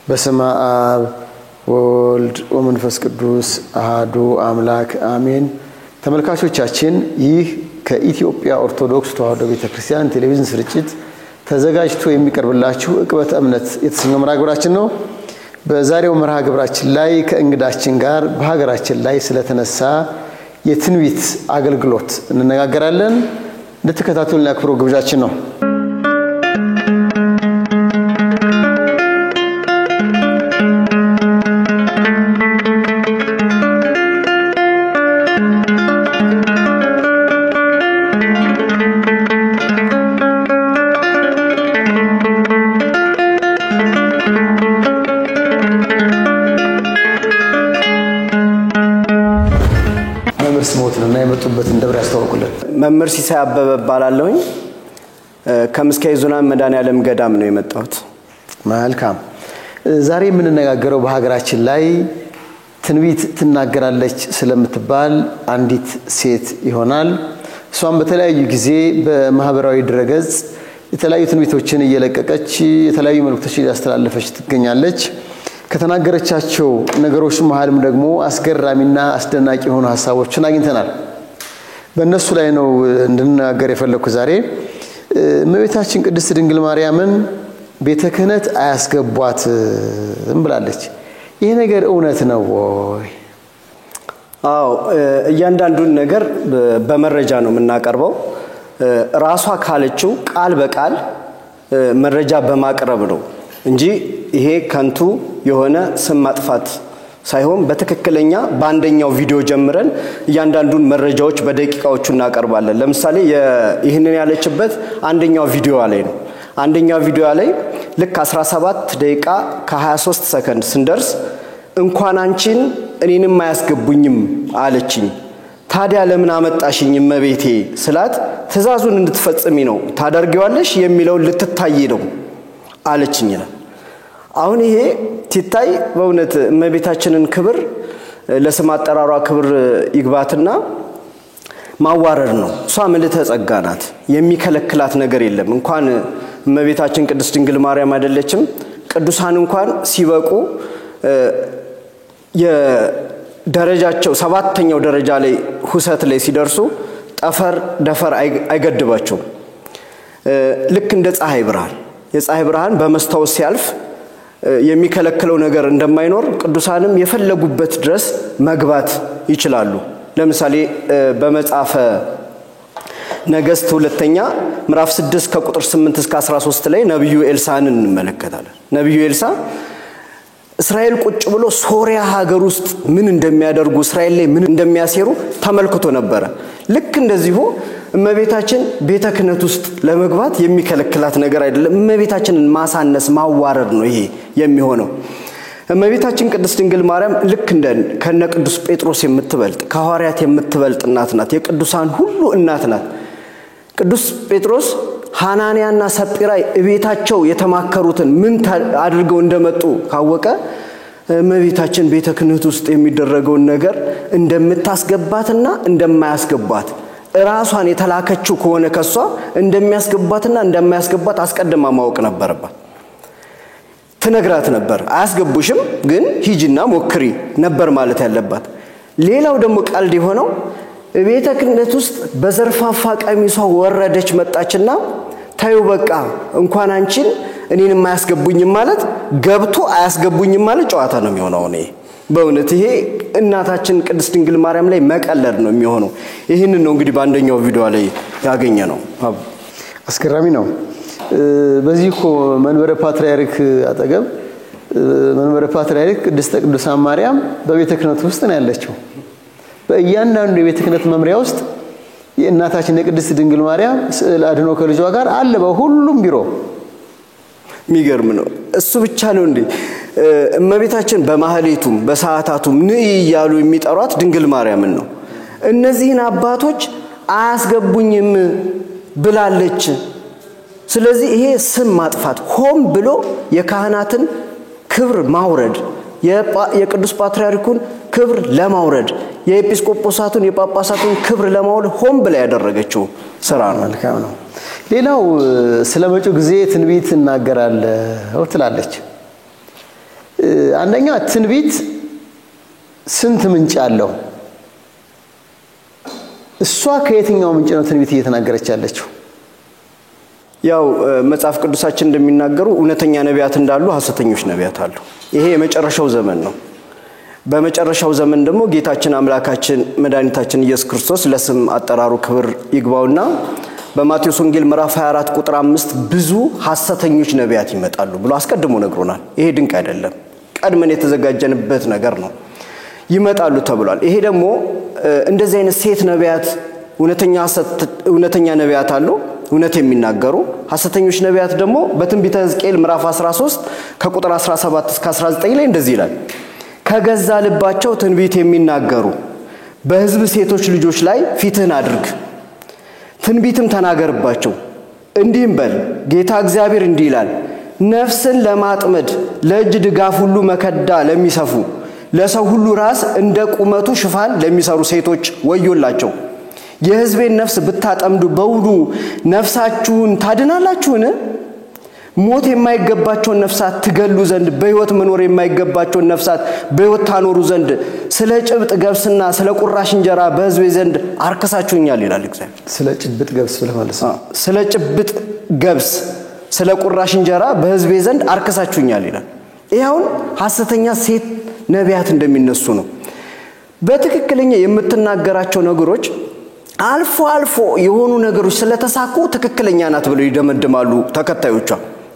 በስመ አብ ወወልድ ወመንፈስ ቅዱስ አሐዱ አምላክ አሜን። ተመልካቾቻችን ይህ ከኢትዮጵያ ኦርቶዶክስ ተዋሕዶ ቤተክርስቲያን ቴሌቪዥን ስርጭት ተዘጋጅቶ የሚቀርብላችሁ ዕቅበተ እምነት የተሰኘው መርሃ ግብራችን ነው። በዛሬው መርሃ ግብራችን ላይ ከእንግዳችን ጋር በሀገራችን ላይ ስለተነሳ የትንቢት አገልግሎት እንነጋገራለን። እንድትከታተሉን ያክብሮ ግብዣችን ነው። ስሞትና የመጡበትን ደብር ያስተዋውቁልን። መምህር ሲሳይ አበበ ባላለሁኝ ከምስካየ ኅዙናን መድኃኔዓለም ገዳም ነው የመጣሁት። መልካም። ዛሬ የምንነጋገረው በሀገራችን ላይ ትንቢት ትናገራለች ስለምትባል አንዲት ሴት ይሆናል። እሷም በተለያዩ ጊዜ በማህበራዊ ድረገጽ የተለያዩ ትንቢቶችን እየለቀቀች የተለያዩ መልእክቶችን ያስተላለፈች ትገኛለች። ከተናገረቻቸው ነገሮች መሃልም ደግሞ አስገራሚና አስደናቂ የሆኑ ሐሳቦችን አግኝተናል። በእነሱ ላይ ነው እንድንናገር የፈለኩት ዛሬ። እመቤታችን ቅድስት ድንግል ማርያምን ቤተ ክህነት አያስገቧትም ብላለች። ይሄ ነገር እውነት ነው ወይ? አዎ፣ እያንዳንዱን ነገር በመረጃ ነው የምናቀርበው። ራሷ ካለችው ቃል በቃል መረጃ በማቅረብ ነው እንጂ ይሄ ከንቱ የሆነ ስም ማጥፋት ሳይሆን በትክክለኛ በአንደኛው ቪዲዮ ጀምረን እያንዳንዱን መረጃዎች በደቂቃዎቹ እናቀርባለን። ለምሳሌ ይሄንን ያለችበት አንደኛው ቪዲዮ ላይ ነው። አንደኛው ቪዲዮ ላይ ልክ 17 ደቂቃ ከ23 ሰከንድ ስንደርስ እንኳን አንቺን እኔንም አያስገቡኝም አለችኝ። ታዲያ ለምን አመጣሽኝ እመቤቴ ስላት ትእዛዙን እንድትፈጽሚ ነው ታደርጊዋለሽ የሚለው ልትታይ ነው አለችኝ። አሁን ይሄ ሲታይ በእውነት እመቤታችንን ክብር ለስም አጠራሯ ክብር ይግባትና ማዋረድ ነው። እሷ ምልዕተ ጸጋ ናት፣ የሚከለክላት ነገር የለም። እንኳን እመቤታችን ቅድስት ድንግል ማርያም አይደለችም፣ ቅዱሳን እንኳን ሲበቁ የደረጃቸው 7ኛው ደረጃ ላይ ሁሰት ላይ ሲደርሱ ጠፈር ደፈር አይገድባቸው። ልክ እንደ ፀሐይ ብርሃን የፀሐይ ብርሃን በመስታወት ሲያልፍ የሚከለክለው ነገር እንደማይኖር ቅዱሳንም የፈለጉበት ድረስ መግባት ይችላሉ። ለምሳሌ በመጽሐፈ ነገሥት 2ኛ ምዕራፍ 6 ከቁጥር 8 እስከ 13 ላይ ነብዩ ኤልሳዕን እንመለከታለን። ነብዩ ኤልሳዕ እስራኤል ቁጭ ብሎ ሶሪያ ሀገር ውስጥ ምን እንደሚያደርጉ እስራኤል ላይ ምን እንደሚያሴሩ ተመልክቶ ነበር። ልክ እንደዚሁ እመቤታችን ቤተ ክህነት ውስጥ ለመግባት የሚከለክላት ነገር አይደለም። እመቤታችንን ማሳነስ ማዋረድ ነው ይሄ የሚሆነው። እመቤታችን ቅድስት ድንግል ማርያም ልክ እንደ ከነ ቅዱስ ጴጥሮስ የምትበልጥ ከሐዋርያት የምትበልጥ እናት ናት። የቅዱሳን ሁሉ እናት ናት። ቅዱስ ጴጥሮስ ሐናንያና ሰጲራ እቤታቸው የተማከሩትን ምን አድርገው እንደመጡ ካወቀ እመቤታችን ቤተ ክህነት ውስጥ የሚደረገውን ነገር እንደምታስገባትና እንደማያስገባት ራሷን የተላከችው ከሆነ ከሷ እንደሚያስገባትና እንደማያስገባት አስቀድማ ማወቅ ነበረባት። ትነግራት ነበር። አያስገቡሽም ግን ሂጂና ሞክሪ ነበር ማለት ያለባት። ሌላው ደግሞ ቀልድ የሆነው ቤተ ክህነት ውስጥ በዘርፋፋ ቀሚሷ ወረደች መጣችና ታዩ በቃ እንኳን አንቺን እኔንም አያስገቡኝም ማለት ገብቶ አያስገቡኝም ማለት ጨዋታ ነው የሚሆነው። በእውነት ይሄ እናታችን ቅድስት ድንግል ማርያም ላይ መቀለድ ነው የሚሆነው። ይሄንን ነው እንግዲህ በአንደኛው ቪዲዮ ላይ ያገኘ ነው። አስገራሚ ነው። በዚህ መንበረ ፓትርያርክ አጠገብ መንበረ ፓትርያርክ ቅድስተ ቅዱሳን ማርያም በቤተ ክህነት ውስጥ ነው ያለችው። በእያንዳንዱ የቤተ ክህነት መምሪያ ውስጥ የእናታችን የቅድስት ድንግል ማርያም ስዕል አድኖ ከልጇ ጋር አለ በሁሉም ቢሮ። የሚገርም ነው። እሱ ብቻ ነው እንዴ? እመቤታችን በማህሌቱም በሰዓታቱም ንኢ እያሉ የሚጠሯት ድንግል ማርያምን ነው። እነዚህን አባቶች አያስገቡኝም ብላለች። ስለዚህ ይሄ ስም ማጥፋት ሆም ብሎ የካህናትን ክብር ማውረድ፣ የቅዱስ ፓትርያርኩን ክብር ለማውረድ፣ የኤጲስቆጶሳቱን የጳጳሳቱን ክብር ለማውረድ ሆም ብላ ያደረገችው ስራ ነው። መልካም ነው። ሌላው ስለመጪው ጊዜ ትንቢት እናገራለሁ ትላለች። አንደኛ ትንቢት ስንት ምንጭ አለው? እሷ ከየትኛው ምንጭ ነው ትንቢት እየተናገረች ያለችው? ያው መጽሐፍ ቅዱሳችን እንደሚናገሩ እውነተኛ ነቢያት እንዳሉ ሐሰተኞች ነቢያት አሉ። ይሄ የመጨረሻው ዘመን ነው። በመጨረሻው ዘመን ደግሞ ጌታችን አምላካችን መድኃኒታችን ኢየሱስ ክርስቶስ ለስም አጠራሩ ክብር ይግባውና በማቴዎስ ወንጌል ምዕራፍ 24 ቁጥር 5 ብዙ ሐሰተኞች ነቢያት ይመጣሉ ብሎ አስቀድሞ ነግሮናል። ይሄ ድንቅ አይደለም፣ ቀድመን የተዘጋጀንበት ነገር ነው። ይመጣሉ ተብሏል። ይሄ ደግሞ እንደዚህ አይነት ሴት ነቢያት እውነተኛ ነቢያት አሉ፣ እውነት የሚናገሩ ሐሰተኞች ነቢያት ደግሞ በትንቢተ ሕዝቅኤል ምዕራፍ 13 ከቁጥር 17 እስከ 19 ላይ እንደዚህ ይላል። ከገዛ ልባቸው ትንቢት የሚናገሩ በሕዝብ ሴቶች ልጆች ላይ ፊትህን አድርግ፣ ትንቢትም ተናገርባቸው፣ እንዲህም በል ጌታ እግዚአብሔር እንዲህ ይላል፣ ነፍስን ለማጥመድ ለእጅ ድጋፍ ሁሉ መከዳ ለሚሰፉ ለሰው ሁሉ ራስ እንደ ቁመቱ ሽፋን ለሚሰሩ ሴቶች ወዮላቸው። የሕዝቤን ነፍስ ብታጠምዱ በውኑ ነፍሳችሁን ታድናላችሁን? ሞት የማይገባቸውን ነፍሳት ትገሉ ዘንድ በሕይወት መኖር የማይገባቸውን ነፍሳት በሕይወት ታኖሩ ዘንድ ስለ ጭብጥ ገብስና ስለ ቁራሽ እንጀራ በሕዝቤ ዘንድ አርክሳችሁኛል ይላል እግዚአብሔር። ስለ ጭብጥ ገብስ ብለማለስ ስለ ጭብጥ ገብስ ስለ ቁራሽ እንጀራ በሕዝቤ ዘንድ አርክሳችሁኛል ይላል። ይሄውን ሐሰተኛ ሴት ነቢያት እንደሚነሱ ነው። በትክክለኛ የምትናገራቸው ነገሮች አልፎ አልፎ የሆኑ ነገሮች ስለተሳኩ ትክክለኛ ናት ብለው ይደመድማሉ ተከታዮቿ።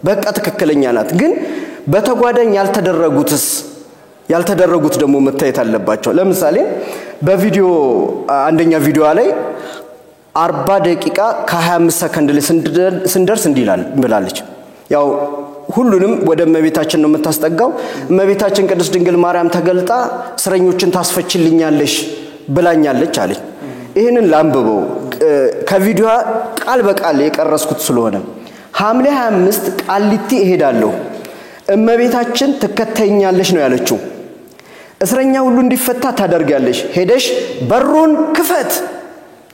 በቃ ትክክለኛ ናት፣ ግን በተጓዳኝ ያልተደረጉት ደግሞ መታየት አለባቸው። ለምሳሌ በቪዲዮ አንደኛ ቪዲዮ ላይ 40 ደቂቃ ከ25 ሰከንድ ላይ ስንደርስ እንዲላል ብላለች። ያው ሁሉንም ወደ እመቤታችን ነው የምታስጠጋው። እመቤታችን ቅድስት ድንግል ማርያም ተገልጣ እስረኞችን ታስፈችልኛለሽ ብላኛለች አለች። ይሄንን ላንብበው ከቪዲዮ ቃል በቃል የቀረስኩት ስለሆነ ሐምሌ 25 ቃሊቲ እሄዳለሁ፣ እመቤታችን ትከተኛለሽ ነው ያለችው። እስረኛ ሁሉ እንዲፈታ ታደርጋለሽ፣ ሄደሽ በሩን ክፈት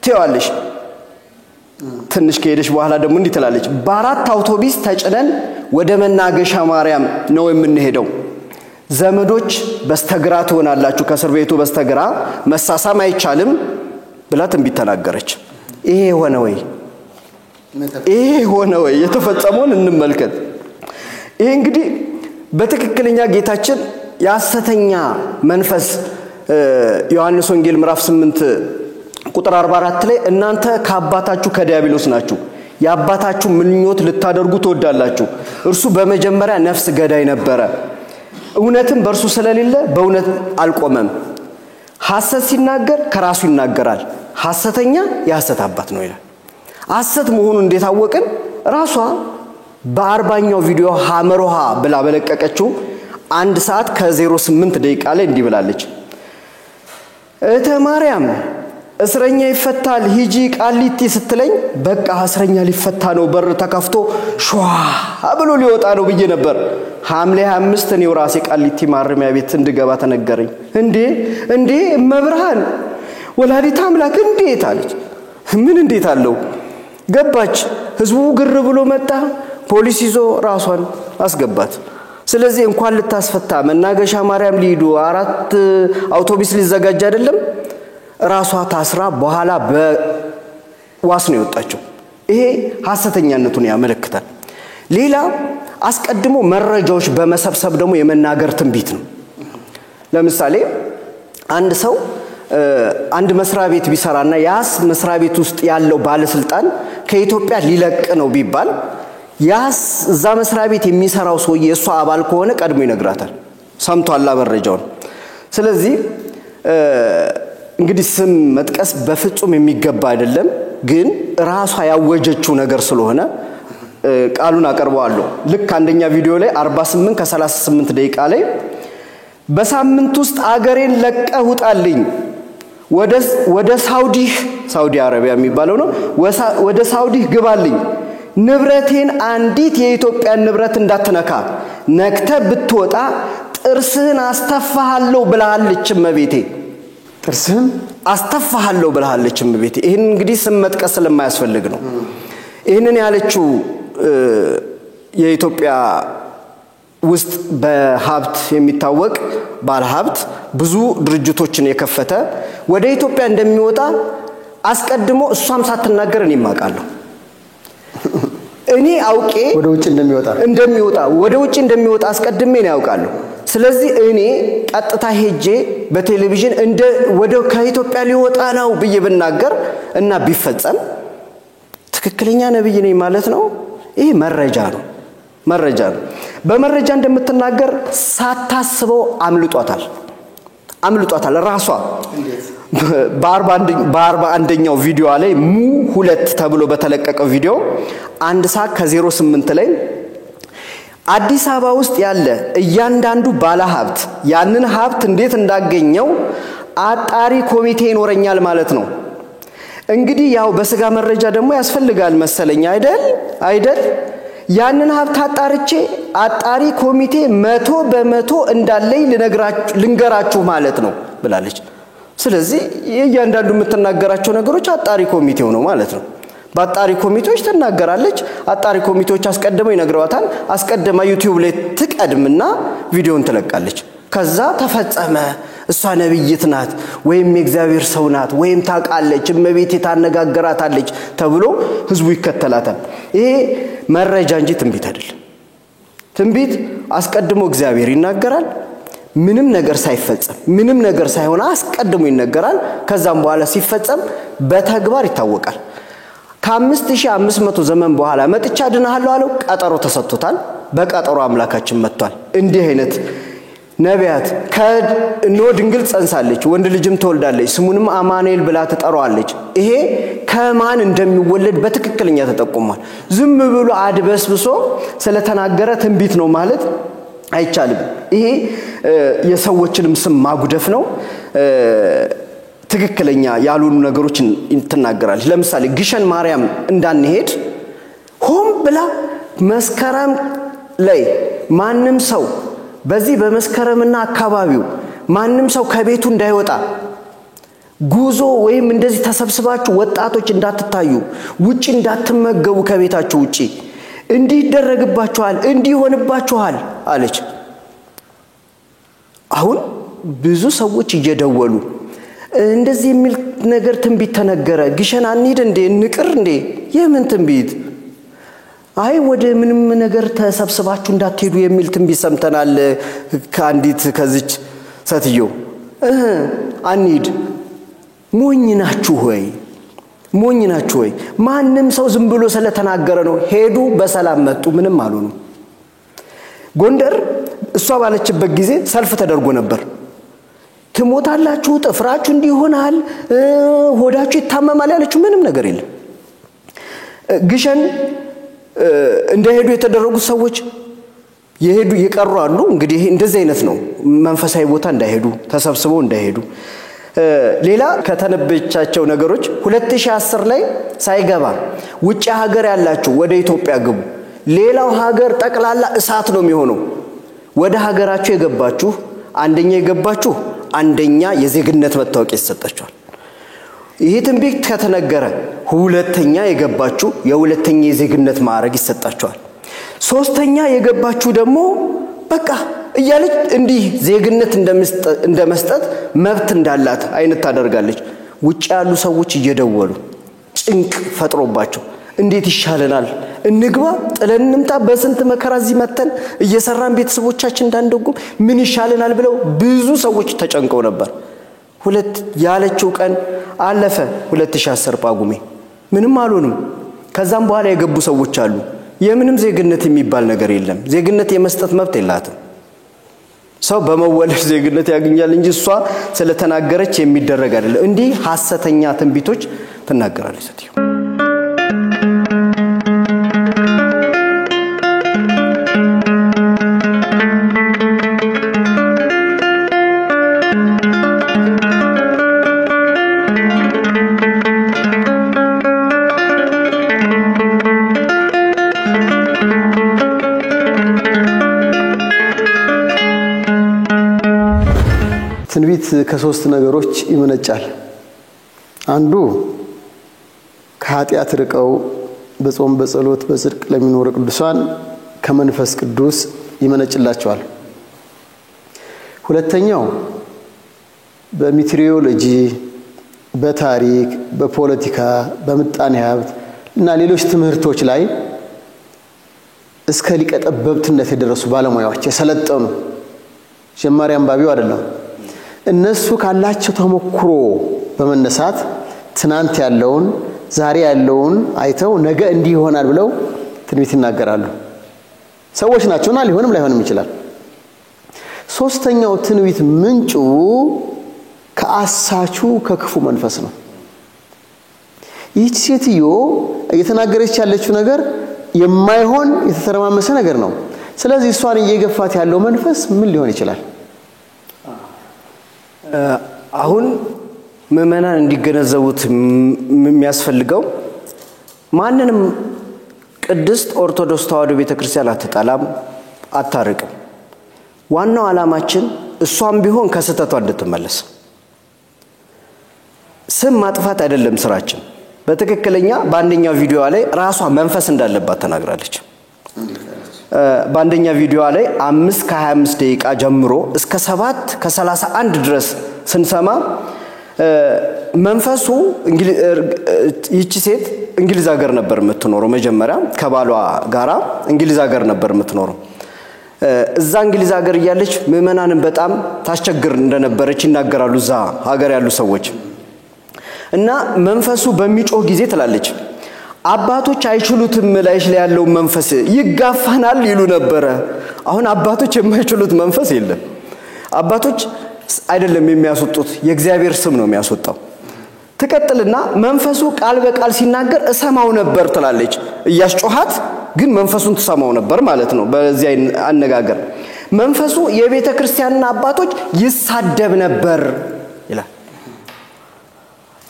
ትያለሽ። ትንሽ ከሄደሽ በኋላ ደግሞ እንዲህ ትላለች፣ በአራት አውቶቡስ ተጭነን ወደ መናገሻ ማርያም ነው የምንሄደው፣ ዘመዶች በስተግራ ትሆናላችሁ፣ ከእስር ቤቱ በስተግራ መሳሳም አይቻልም ብላ ትንቢት ተናገረች። ይሄ ሆነ ወይ? ይሄ ሆነ ወይ? የተፈጸመውን እንመልከት። ይሄ እንግዲህ በትክክለኛ ጌታችን የሐሰተኛ መንፈስ ዮሐንስ ወንጌል ምዕራፍ 8 ቁጥር 44 ላይ እናንተ ከአባታችሁ ከዲያብሎስ ናችሁ፣ የአባታችሁ ምኞት ልታደርጉ ትወዳላችሁ፣ እርሱ በመጀመሪያ ነፍስ ገዳይ ነበረ፣ እውነትም በእርሱ ስለሌለ በእውነት አልቆመም፣ ሐሰት ሲናገር ከራሱ ይናገራል፣ ሐሰተኛ የሐሰት አባት ነው ይላል። ሐሰት መሆኑን እንዴት አወቅን? ራሷ በ40ኛው ቪዲዮ ሐመሮሃ ብላ በለቀቀችው 1 ሰዓት ከ08 ደቂቃ ላይ እንዲህ ብላለች። እተ ማርያም እስረኛ ይፈታል ሂጂ ቃሊቲ ስትለኝ በቃ እስረኛ ሊፈታ ነው፣ በር ተከፍቶ ሸዋ ብሎ ሊወጣ ነው ብዬ ነበር። ሐምሌ 25 ነው ራሴ ቃሊቲ ማረሚያ ቤት እንድገባ ተነገረኝ። እንዴ መብርሃን ወላዲተ አምላክ እንዴት አለች። ምን እንዴት አለው? ገባች። ህዝቡ ግር ብሎ መጣ። ፖሊስ ይዞ ራሷን አስገባት። ስለዚህ እንኳን ልታስፈታ መናገሻ ማርያም ሊሄዱ 4 አውቶቡስ ሊዘጋጅ አይደለም፣ ራሷ ታስራ በኋላ በዋስ ነው የወጣችው። ይሄ ሐሰተኛነቱን ያመለክታል። ሌላ አስቀድሞ መረጃዎች በመሰብሰብ ደግሞ የመናገር ትንቢት ነው። ለምሳሌ አንድ ሰው አንድ መስሪያ ቤት ቢሰራና ያስ መስሪያ ቤት ውስጥ ያለው ባለስልጣን ከኢትዮጵያ ሊለቅ ነው ቢባል ያስ እዛ መስሪያ ቤት የሚሰራው ሰው የሷ አባል ከሆነ ቀድሞ ይነግራታል፣ ሰምቷል መረጃውን። ስለዚህ እንግዲህ ስም መጥቀስ በፍጹም የሚገባ አይደለም ግን ራሷ ያወጀችው ነገር ስለሆነ ቃሉን አቀርበዋለሁ ልክ አንደኛ ቪዲዮ ላይ 48 ከ38 ደቂቃ ላይ በሳምንት ውስጥ አገሬን ለቀህ ውጣልኝ ወደ ሳውዲ አረቢያ የሚባለው ነው ወደ ሳውዲ ግባልኝ ንብረቴን አንዲት የኢትዮጵያን ንብረት እንዳትነካ ነክተ ብትወጣ ጥርስህን አስተፋሃለሁ ብለሃለች እመቤቴ ጥርስህን አስተፋሃለሁ ብለሃለች እመቤቴ ይሄን እንግዲህ ስም መጥቀስ ስለማያስፈልግ ነው ይሄንን ያለችው የኢትዮጵያ ውስጥ በሀብት የሚታወቅ ባለሀብት ብዙ ድርጅቶችን የከፈተ ወደ ኢትዮጵያ እንደሚወጣ አስቀድሞ እሷም ሳትናገር እኔ ማቃለሁ እኔ አውቄ ወደ ውጭ እንደሚወጣ አስቀድሜ ነው ያውቃለሁ ስለዚህ እኔ ቀጥታ ሄጄ በቴሌቪዥን ወደ ከኢትዮጵያ ሊወጣ ነው ብዬ ብናገር እና ቢፈጸም ትክክለኛ ነብይ ነኝ ማለት ነው ይሄ መረጃ ነው በመረጃ እንደምትናገር ሳታስበው አምልጧታል ራሷ በ41ኛው ቪዲዮ ላይ ሙ 2 ተብሎ በተለቀቀው ቪዲዮ 1 ሰዓት ከ08 ላይ አዲስ አበባ ውስጥ ያለ እያንዳንዱ ባለሀብት ያንን ሀብት እንዴት እንዳገኘው አጣሪ ኮሚቴ ይኖረኛል ማለት ነው እንግዲህ ያው በስጋ መረጃ ደግሞ ያስፈልጋል መሰለኝ አይደል ያንን ሀብት አጣሪ ኮሚቴ 100% እንዳለኝ ልንገራችሁ ማለት ነው ብላለች ስለዚህ እያንዳንዱ የምትናገራቸው ነገሮች አጣሪ ኮሚቴው ነው ማለት ነው በአጣሪ ኮሚቴዎች ተናገራለች አጣሪ ኮሚቴዎች አስቀድመው ይነግሯታል አስቀድማ ዩቲዩብ ላይ ትቀድምና ቪዲዮን ትለቃለች ከዛ ተፈጸመ እሷ ነብይት ናት ወይም የእግዚአብሔር ሰው ናት ወይም ታቃለች እመቤቴ ታነጋግራታለች ተብሎ ህዝቡ ይከተላታል ይሄ መረጃ እንጂ ትንቢት አይደለም ትንቢት አስቀድሞ እግዚአብሔር ይናገራል ምንም ነገር ሳይፈጸም ምንም ነገር ሳይሆን አስቀድሞ ይነገራል ከዛም በኋላ ሲፈጸም በተግባር ይታወቃል ከ5500 ዘመን በኋላ መጥቻ ድናሃለሁ አለው ቀጠሮ ተሰጥቷል በቀጠሮ አምላካችን መጥቷል እንዲህ አይነት ነቢያት ከኖ ድንግል ጸንሳለች ወንድ ልጅም ተወልዳለች ስሙንም አማኑኤል ብላ ተጠራዋለች ይሄ ከማን እንደሚወለድ በትክክለኛ ተጠቆሟል ዝም ብሎ አድበስብሶ ስለተናገረ ትንቢት ነው ማለት አይቻልም ይሄ የሰዎችንም ስም ማጉደፍ ነው ትክክለኛ ያሉን ነገሮችን ተናገራለች ለምሳሌ ግሸን ማርያም እንዳንሄድ ሆም ብላ መስከረም ላይ ማንንም ሰው በዚህ በመስከረምና አካባቢው ማንንም ሰው ከቤቱ እንዳይወጣ ጉዞ ወይም እንደዚህ ተሰብስባችሁ ወጣቶች እንዳትታዩ ውጪ እንዳትመገቡ ከቤታችሁ ውጪ እንዲደረግባችኋል እንዲሆንባችኋል አለች አሁን ብዙ ሰዎች እየደወሉ እንደዚህ የሚል ነገር ትንቢት ተነገረ ግሸን አንሂድ እንዴ ንቅር እንዴ የምን ትንቢት አይ ወደ ምንም ነገር ተሰብስባችሁ እንዳትሄዱ የሚል ትንቢት ሰምተናል ካንዲት ከዚች ሰትዮ አንሂድ ሞኝ ናችሁ ሆይ ማንንም ሰው ዝም ብሎ ስለተናገረ ነው ሄዱ በሰላም መጡ ምንም አልሆኑ ጎንደር እሷ ባለችበት ጊዜ ሰልፍ ተደርጎ ነበር ትሞታላችሁ ጥፍራችሁ እንዲሆናል ሆዳችሁ ይታመማል ያለችው ምንም ነገር የለም ግሸን እንደሄዱ የተደረጉ ሰዎች የሄዱ ይቀሩ አሉ እንግዲህ እንደዚህ አይነት ነው መንፈሳዊ ቦታ እንዳይሄዱ ተሰብስበው እንዳይሄዱ ሌላ ከተነበቻቸው ነገሮች 2010 ላይ ሳይገባ ውጪ ሀገር ያላችሁ ወደ ኢትዮጵያ ግቡ ሌላው ሀገር ጠቅላላ እሳት ነው የሚሆነው ወደ ሀገራችሁ የገባችሁ አንደኛ የዜግነት መታወቂያ ይሰጣችኋል ይሄ ትንቢት ከተነገረ ሁለተኛ የገባችሁ የሁለተኛ የዜግነት ማዕረግ ይሰጣችኋል ሶስተኛ የገባችሁ ደግሞ በቃ እያለች እንዲህ ዜግነት እንደመስጠት መብት እንዳላት አይነት ታደርጋለች ውጪ ያሉ ሰዎች እየደወሉ ጭንቅ ፈጥሮባቸው እንዴት ይሻለናል እንግባ ጥለንምጣ በስንት መከራ እዚህ መተን እየሰራን ቤተሰቦቻችን እንዳንደጉም ምን ይሻለናል ብለው ብዙ ሰዎች ተጨንቀው ነበር ሁለት ያለችው ቀን አለፈ 2010 ጳጉሜ ምንም አልሆንም ከዛም በኋላ የገቡ ሰዎች አሉ የምንም ዜግነት የሚባል ነገር የለም ዜግነት የመስጠት መብት የላትም ሰው በመወለድ ዜግነት ያገኛል እንጂ እሷ ስለተናገረች የሚደረግ አይደለም እንዲህ ሐሰተኛ ትንቢቶች ተናገራለች ስትዩ ትንቢት ከሶስት ነገሮች ይመነጫል አንዱ ከኃጢአት ርቀው በጾም በጸሎት በጽድቅ ለሚኖሩ ቅዱሳን ከመንፈስ ቅዱስ ይመነጭላቸዋል ሁለተኛው በሜትሪዮሎጂ በታሪክ በፖለቲካ በምጣኔ ሀብት እና ሌሎች ትምህርቶች ላይ እስከ ሊቀጠበብትነት የደረሱ ባለሙያዎች የሰለጠኑ ጀማሪ አንባቢው አይደለም እነሱ ካላቸው ተሞክሮ በመነሳት ትናንት ያለውን ዛሬ ያለውን አይተው ነገ እንዲህ ይሆናል ብለው ትንቢት ይናገራሉ ሰዎች ናቸውና ሊሆንም ላይሆንም ይችላል ሶስተኛው ትንቢት ምንጩ ከአሳቹ ከክፉ መንፈስ ነው ይህች ሴትዮ እየተናገረች ያለችው ነገር የማይሆን የተተረማመሰ ነገር ነው ስለዚህ እሷን እየገፋት ያለው መንፈስ ምን ሊሆን ይችላል አሁን ምዕመናን እንዲገነዘቡት የሚያስፈልገው ማንንም ቅድስት ኦርቶዶክስ ተዋሕዶ ቤተክርስቲያን አትጣላም አታርቅም ዋናው ዓላማችን እሷም ቢሆን ከስተቷ እንድትመለስ ስም ማጥፋት አይደለም ስራችን በትክክለኛ በአንደኛው ቪዲዮ ላይ ራሷ መንፈስ እንዳለባት ተናግራለች በአንደኛ ቪዲዮ ላይ 5 ከ25 ደቂቃ ጀምሮ እስከ 7 ከ31 ድረስ ስንሰማ መንፈሱ ይቺ ሴት እንግሊዝ ሀገር ነበር የምትኖረው መጀመሪያ ከባሏ ጋራ እንግሊዝ ሀገር ነበር የምትኖረው እዛ እንግሊዝ ሀገር ያለች ምዕመናንን በጣም ታስቸግር እንደነበረች ይናገራሉ እዛ ሀገር ያሉ ሰዎች እና መንፈሱ በሚጮህ ጊዜ ትላለች አባቶች አይችሉትም ላይሽ ላይ ያለው መንፈስ ይጋፋናል ይሉ ነበር አሁን አባቶች የማይችሉት መንፈስ የለም አባቶች አይደለም የሚያስወጡት የእግዚአብሔር ስም ነው የሚያስወጣው ተከተልና መንፈሱ ቃል በቃል ሲናገር እሰማው ነበር ትላለች እያስጮሃት ግን መንፈሱን ተሰማው ነበር ማለት ነው በዚያ አነጋገር መንፈሱ የቤተ ክርስቲያንና አባቶች ይሳደብ ነበር ይላል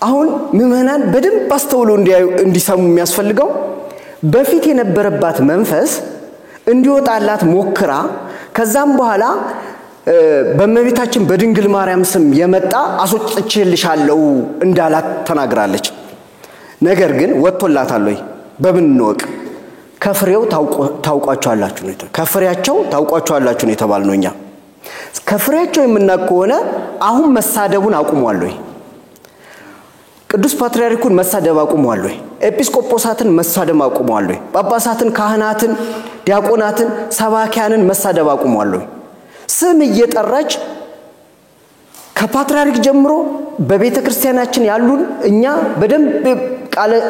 አሁን ምዕመናን በደንብ አስተውሎ እንዲሰሙ የሚያስፈልገው በፊት የነበረባት መንፈስ እንዲወጣላት ሞክራ ከዛም በኋላ በመቤታችን በድንግል ማርያም ስም የመጣ አስወጥቼልሻለሁ እንዳላት ተናግራለች ነገር ግን ወጥቶላታል ወይ በምን ነው ከፍሬው ታውቋቸዋላችሁ ነው ከፍሬያቸው ታውቋቸዋላችሁ ነው የተባልነውኛ ከፍሬያቸው የምናቆነ አሁን መሳደቡን አቁሟል ወይ ቅዱስ ፓትርያርኩን መሳደብ አቁሟል ወይ ኤጲስቆጶሳትን መሳደብ አቁሟል ወይ ጳጳሳትን ካህናትን ዲያቆናትን ሰባኪያንን መሳደብ አቁሟል ወይ ስም እየጠራች ከፓትርያርክ ጀምሮ በቤተ ክርስቲያናችን ያሉን እኛ በደንብ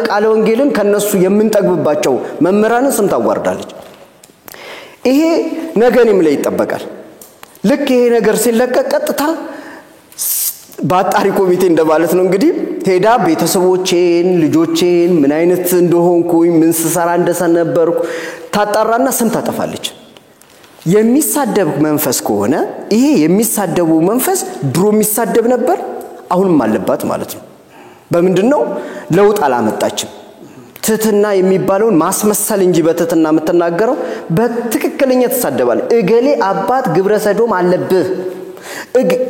ቃለ ወንጌልን ከነሱ የምንጠግብባቸው መምህራንን ስም ታዋርዳለች ይሄ ነገንም ላይ ይተበቃል ልክ ይሄ ነገር ሲለቀቅ ቀጥታ ባጣሪ ኮሚቴ እንደማለት ነው እንግዲህ ሄዳ ቤተሰቦቼን ልጆቼን ምን አይነት እንደሆንኩኝ ምን ስሰራ እንደሰነበርኩ ታጣራና ስም ታጠፋለች የሚሳደብ መንፈስ ከሆነ ይሄ የሚሳደቡ መንፈስ ድሮ የሚሳደብ ነበር አሁንም አለባት ማለት ነው በምንድነው ለውጥ አላመጣችም ትህትና የሚባለውን ማስመሰል እንጂ በትህትና የምትናገረው በትክክለኛ ተሳደባል እገሌ አባት ግብረ ሰዶም አለብህ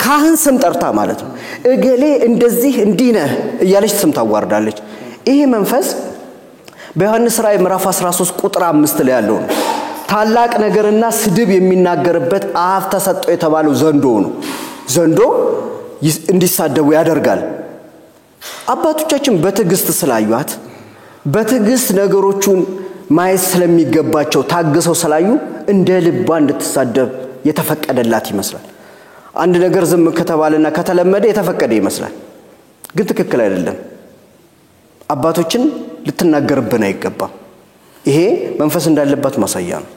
ካህን ስም ጠርታ ማለት ነው እገሌ እንደዚህ እንዲነ እያለች ስም ታዋርዳለች ይሄ መንፈስ በዮሐንስ ራእይ ምዕራፍ 13 ቁጥር 5 ላይ ያለው ታላቅ ነገርና ስድብ የሚናገርበት አፍ ተሰጠው የተባለው ዘንዶ ነው ዘንዶ እንዲሳደቡ ያደርጋል አባቶቻችን በትግስት ስላዩት በትግስት ነገሮቹን ማየት ስለሚገባቸው ታግሰው ስላዩ እንደ ልቧ እንድትሳደብ የተፈቀደላት ይመስላል አንድ ነገር ዝም ከተባለና ከተለመደ የተፈቀደ ይመስላል ግን ትክክል አይደለም አባቶችን ልትናገርብን አይገባም ይሄ መንፈስ እንዳለባት ማሳያ ነው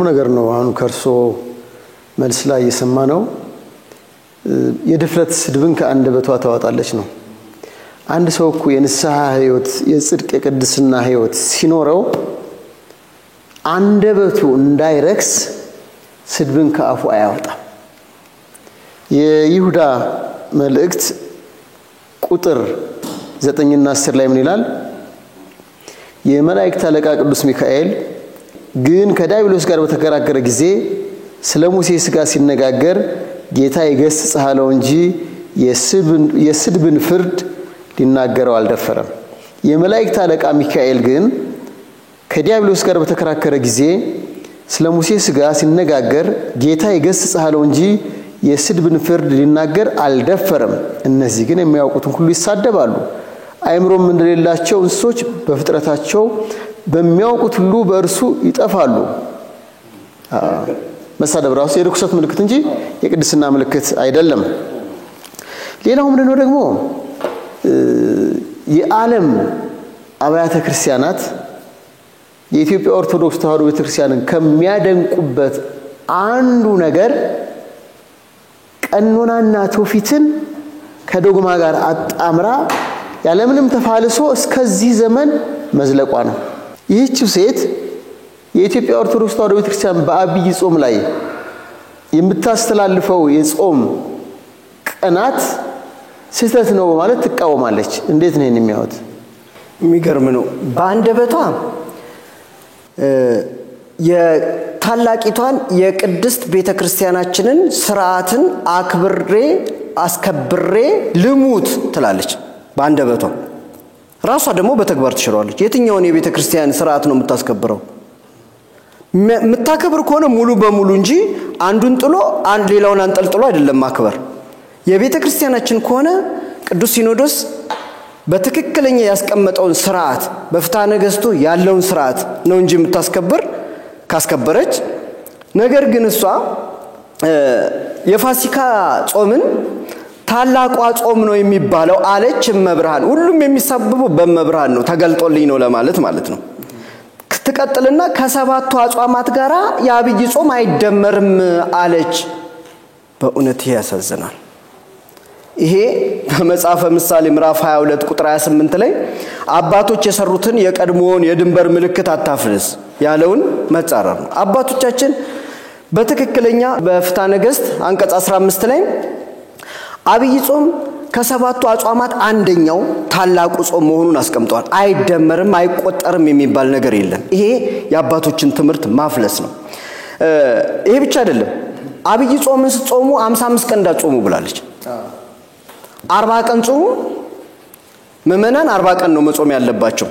ነገር ነው አሁን ከርሶ መልስ ላይ የሰማነው። የድፍረት ስድብን ከአንደበቷ ታወጣለች ነው። አንድ ሰው እኮ የንስሐ ህይወት የጽድቅ የቅድስና ህይወት ሲኖረው አንደበቱ እንዳይረክስ ስድብን ከአፉ አያወጣም። የይሁዳ መልእክት ቁጥር 9 እና 10 ላይ ምን ይላል? የመላእክት አለቃ ቅዱስ ሚካኤል ግን ከዲያብሎስ ጋር በተከራከረ ጊዜ ስለ ሙሴ ሥጋ ሲነጋገር ጌታ ይገሥጽህ አለው እንጂ የስድብን ፍርድ ሊናገረው አልደፈረም። የመላእክት አለቃ ሚካኤል ግን ከዲያብሎስ ጋር በተከራከረ ጊዜ ስለ ሙሴ ሥጋ ሲነጋገር ጌታ ይገሥጽህ አለው እንጂ የስድብን ፍርድ ሊናገር አልደፈረም። እነዚህ ግን የሚያውቁትን ሁሉ ይሳደባሉ፣ አይምሮም እንደሌላቸው እንስሶች በፍጥረታቸው በሚያውቁት ሁሉ በእርሱ ይጠፋሉ። መሳደብ ራሱ የርኩሰት ምልክት እንጂ የቅድስና ምልክት አይደለም። ሌላው ምንድነው ደግሞ የዓለም አብያተ ክርስቲያናት የኢትዮጵያ ኦርቶዶክስ ተዋሕዶ ቤተክርስቲያንን ከሚያደንቁበት አንዱ ነገር ቀኖናና ትውፊትን ከዶግማ ጋር አጣምራ ያለምንም ተፋልሶ እስከዚህ ዘመን መዝለቋ ነው። ይህችው ሴት የኢትዮጵያ ኦርቶዶክስ ተዋሕዶ ቤተክርስቲያን በአብይ ጾም ላይ የምታስተላልፈው የጾም ቀናት ስህተት ነው ማለት ትቃወማለች። እንዴት ነው የሚያዩት? የሚገርም ነው። በአንደበቷ የታላቂቷን የቅድስት ቤተክርስቲያናችንን ስርዓትን አክብሬ አስከብሬ ልሙት ትላለች በአንደበቷ። ራሷ ደግሞ በተግባር ትሽራለች። የትኛውን የቤተክርስቲያን ስርዓት ነው የምታስከብረው? የምታከብር ከሆነ ሙሉ በሙሉ እንጂ አንዱን ጥሎ አንድ ሌላውን አንጠልጥሎ አይደለም ማክበር። የቤተክርስቲያናችን ከሆነ ቅዱስ ሲኖዶስ በትክክለኛ ያስቀመጠውን ስርዓት በፍትሐ ነገሥቱ ያለውን ስርዓት ነው እንጂ የምታስከብር ካስከበረች። ነገር ግን እሷ የፋሲካ ጾምን ታላቋ ጾም ነው የሚባለው አለች እመብርሃን። ሁሉም የሚሳበበው በእመብርሃን ነው፣ ተገልጦልኝ ነው ለማለት ማለት ነው። ትቀጥልና ከሰባቱ አጽዋማት ጋር የአብይ ጾም አይደመርም አለች። በእውነት ያሳዝናል። ይሄ በመጽሐፈ ምሳሌ ምዕራፍ 22 ቁጥር 28 ላይ አባቶች የሰሩትን የቀድሞውን የድንበር ምልክት አታፍርስ ያለውን መጻረር ነው። አባቶቻችን በትክክለኛ በፍትሐ ነገሥት አንቀጽ 15 ላይ አብይ ጾም ከሰባቱ አጽዋማት አንደኛው ታላቁ ጾም መሆኑን አስቀምጧል። አይደመርም አይቆጠርም የሚባል ነገር የለም። ይሄ የአባቶችን ትምህርት ማፍለስ ነው። ይሄ ብቻ አይደለም። አብይ ጾምን ስትጾሙ 55 ቀን እንዳትጾሙ ብላለች። 40 ቀን ጾሙ። ምእመናን 40 ቀን ነው መጾም ያለባቸው።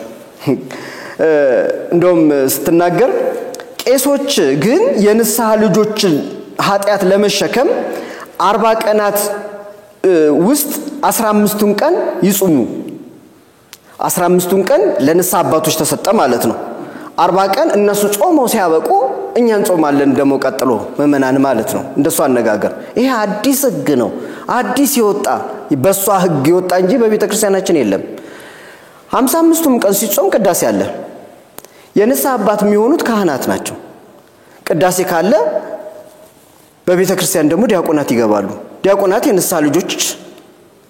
እንደውም ስትናገር ቄሶች ግን የንስሐ ልጆችን ኃጢያት ለመሸከም 40 ቀናት ውስጥ 15ቱን ቀን ይጾሙ። 15ቱን ቀን ለንስሐ አባቶች ተሰጠ ማለት ነው። 40 ቀን እነሱ ጾመው ሲያበቁ እኛን ጾማለን ደሞ ቀጥሎ ምእመናን ማለት ነው። እንደሱ አነጋገር ይሄ አዲስ ሕግ ነው። አዲስ ይወጣ በሷ ሕግ ይወጣ እንጂ በቤተክርስቲያናችን የለም። 55ቱም ቀን ሲጾም ቅዳሴ አለ። የንስሐ አባት የሚሆኑት ካህናት ናቸው። ቅዳሴ ካለ በቤተክርስቲያን ደግሞ ዲያቆናት ይገባሉ። ዲያቆናት የንስሐ ልጆች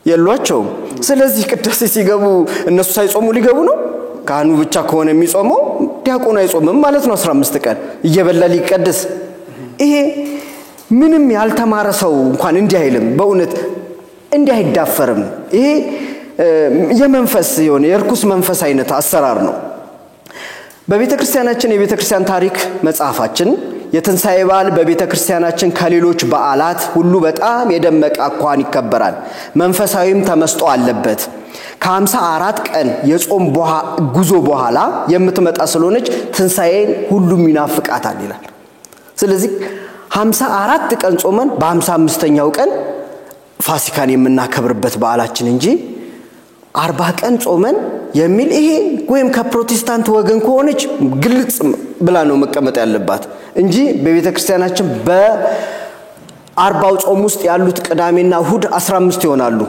የሏቸውም። ስለዚህ ቅዳሴ ሲገቡ እነሱ ሳይጾሙ ሊገቡ ነው። ካህኑ ብቻ ከሆነ የሚጾመው ዲያቆኑ አይጾምም ማለት ነው። 15 ቀን እየበላ ሊቀድስ። ይሄ ምንም ያልተማረ ሰው እንኳን እንዲህ አይልም። በእውነት እንዲህ አይዳፈርም። ይሄ የመንፈስ የሆነ የርኩስ መንፈስ አይነት አሰራር ነው። በቤተክርስቲያናችን የቤተክርስቲያን ታሪክ መጽሐፋችን የትንሣኤ በዓል በቤተክርስቲያናችን ከሌሎች በዓላት ሁሉ በጣም የደመቀ አኳኋን ይከበራል። መንፈሳዊም ተመስጦ አለበት። ከ54 ቀን የጾም ጉዞ በኋላ የምትመጣ ስለሆነች ትንሣኤን ሁሉም ይናፍቃታል ይላል። ስለዚህ 54 ቀን ጾመን በ55ኛው ቀን ፋሲካን የምናከብርበት በዓላችን እንጂ 40 ቀን ጾመን የሚል ይሄ ወይም ከፕሮቴስታንት ወገን ከሆነች ግልጽ ብላ ነው መቀመጥ ያለባት እንጂ በቤተክርስቲያናችን በ40 ጾም ውስጥ ያሉት ቅዳሜና እሁድ 15 ይሆናሉ።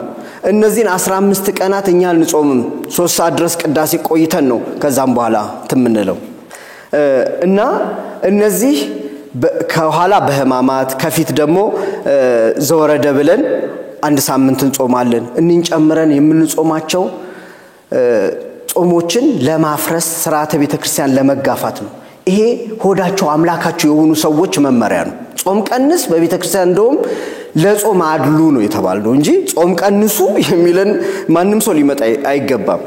እነዚህን 15 ቀናት እኛ እንጾምም 3 ሰዓት ድረስ ቅዳሴ ቆይተን ነው ከዛም በኋላ ተምንለው እና እነዚህ ከኋላ በህማማት ከፊት ደግሞ ዘወረደ ብለን አንድ ሳምንት እንጾማለን። እንጨምረን የምንጾማቸው ጾሞችን ለማፍረስ ሥርዓተ ቤተክርስቲያን ለመጋፋት ነው። ይሄ ሆዳቸው አምላካቸው የሆኑ ሰዎች መመሪያ ነው። ጾም ቀንስ በቤተክርስቲያን እንደውም ለጾም አድሉ ነው የተባለው እንጂ ጾም ቀንሱ የሚለን ማንም ሰው ሊመጣ አይገባም።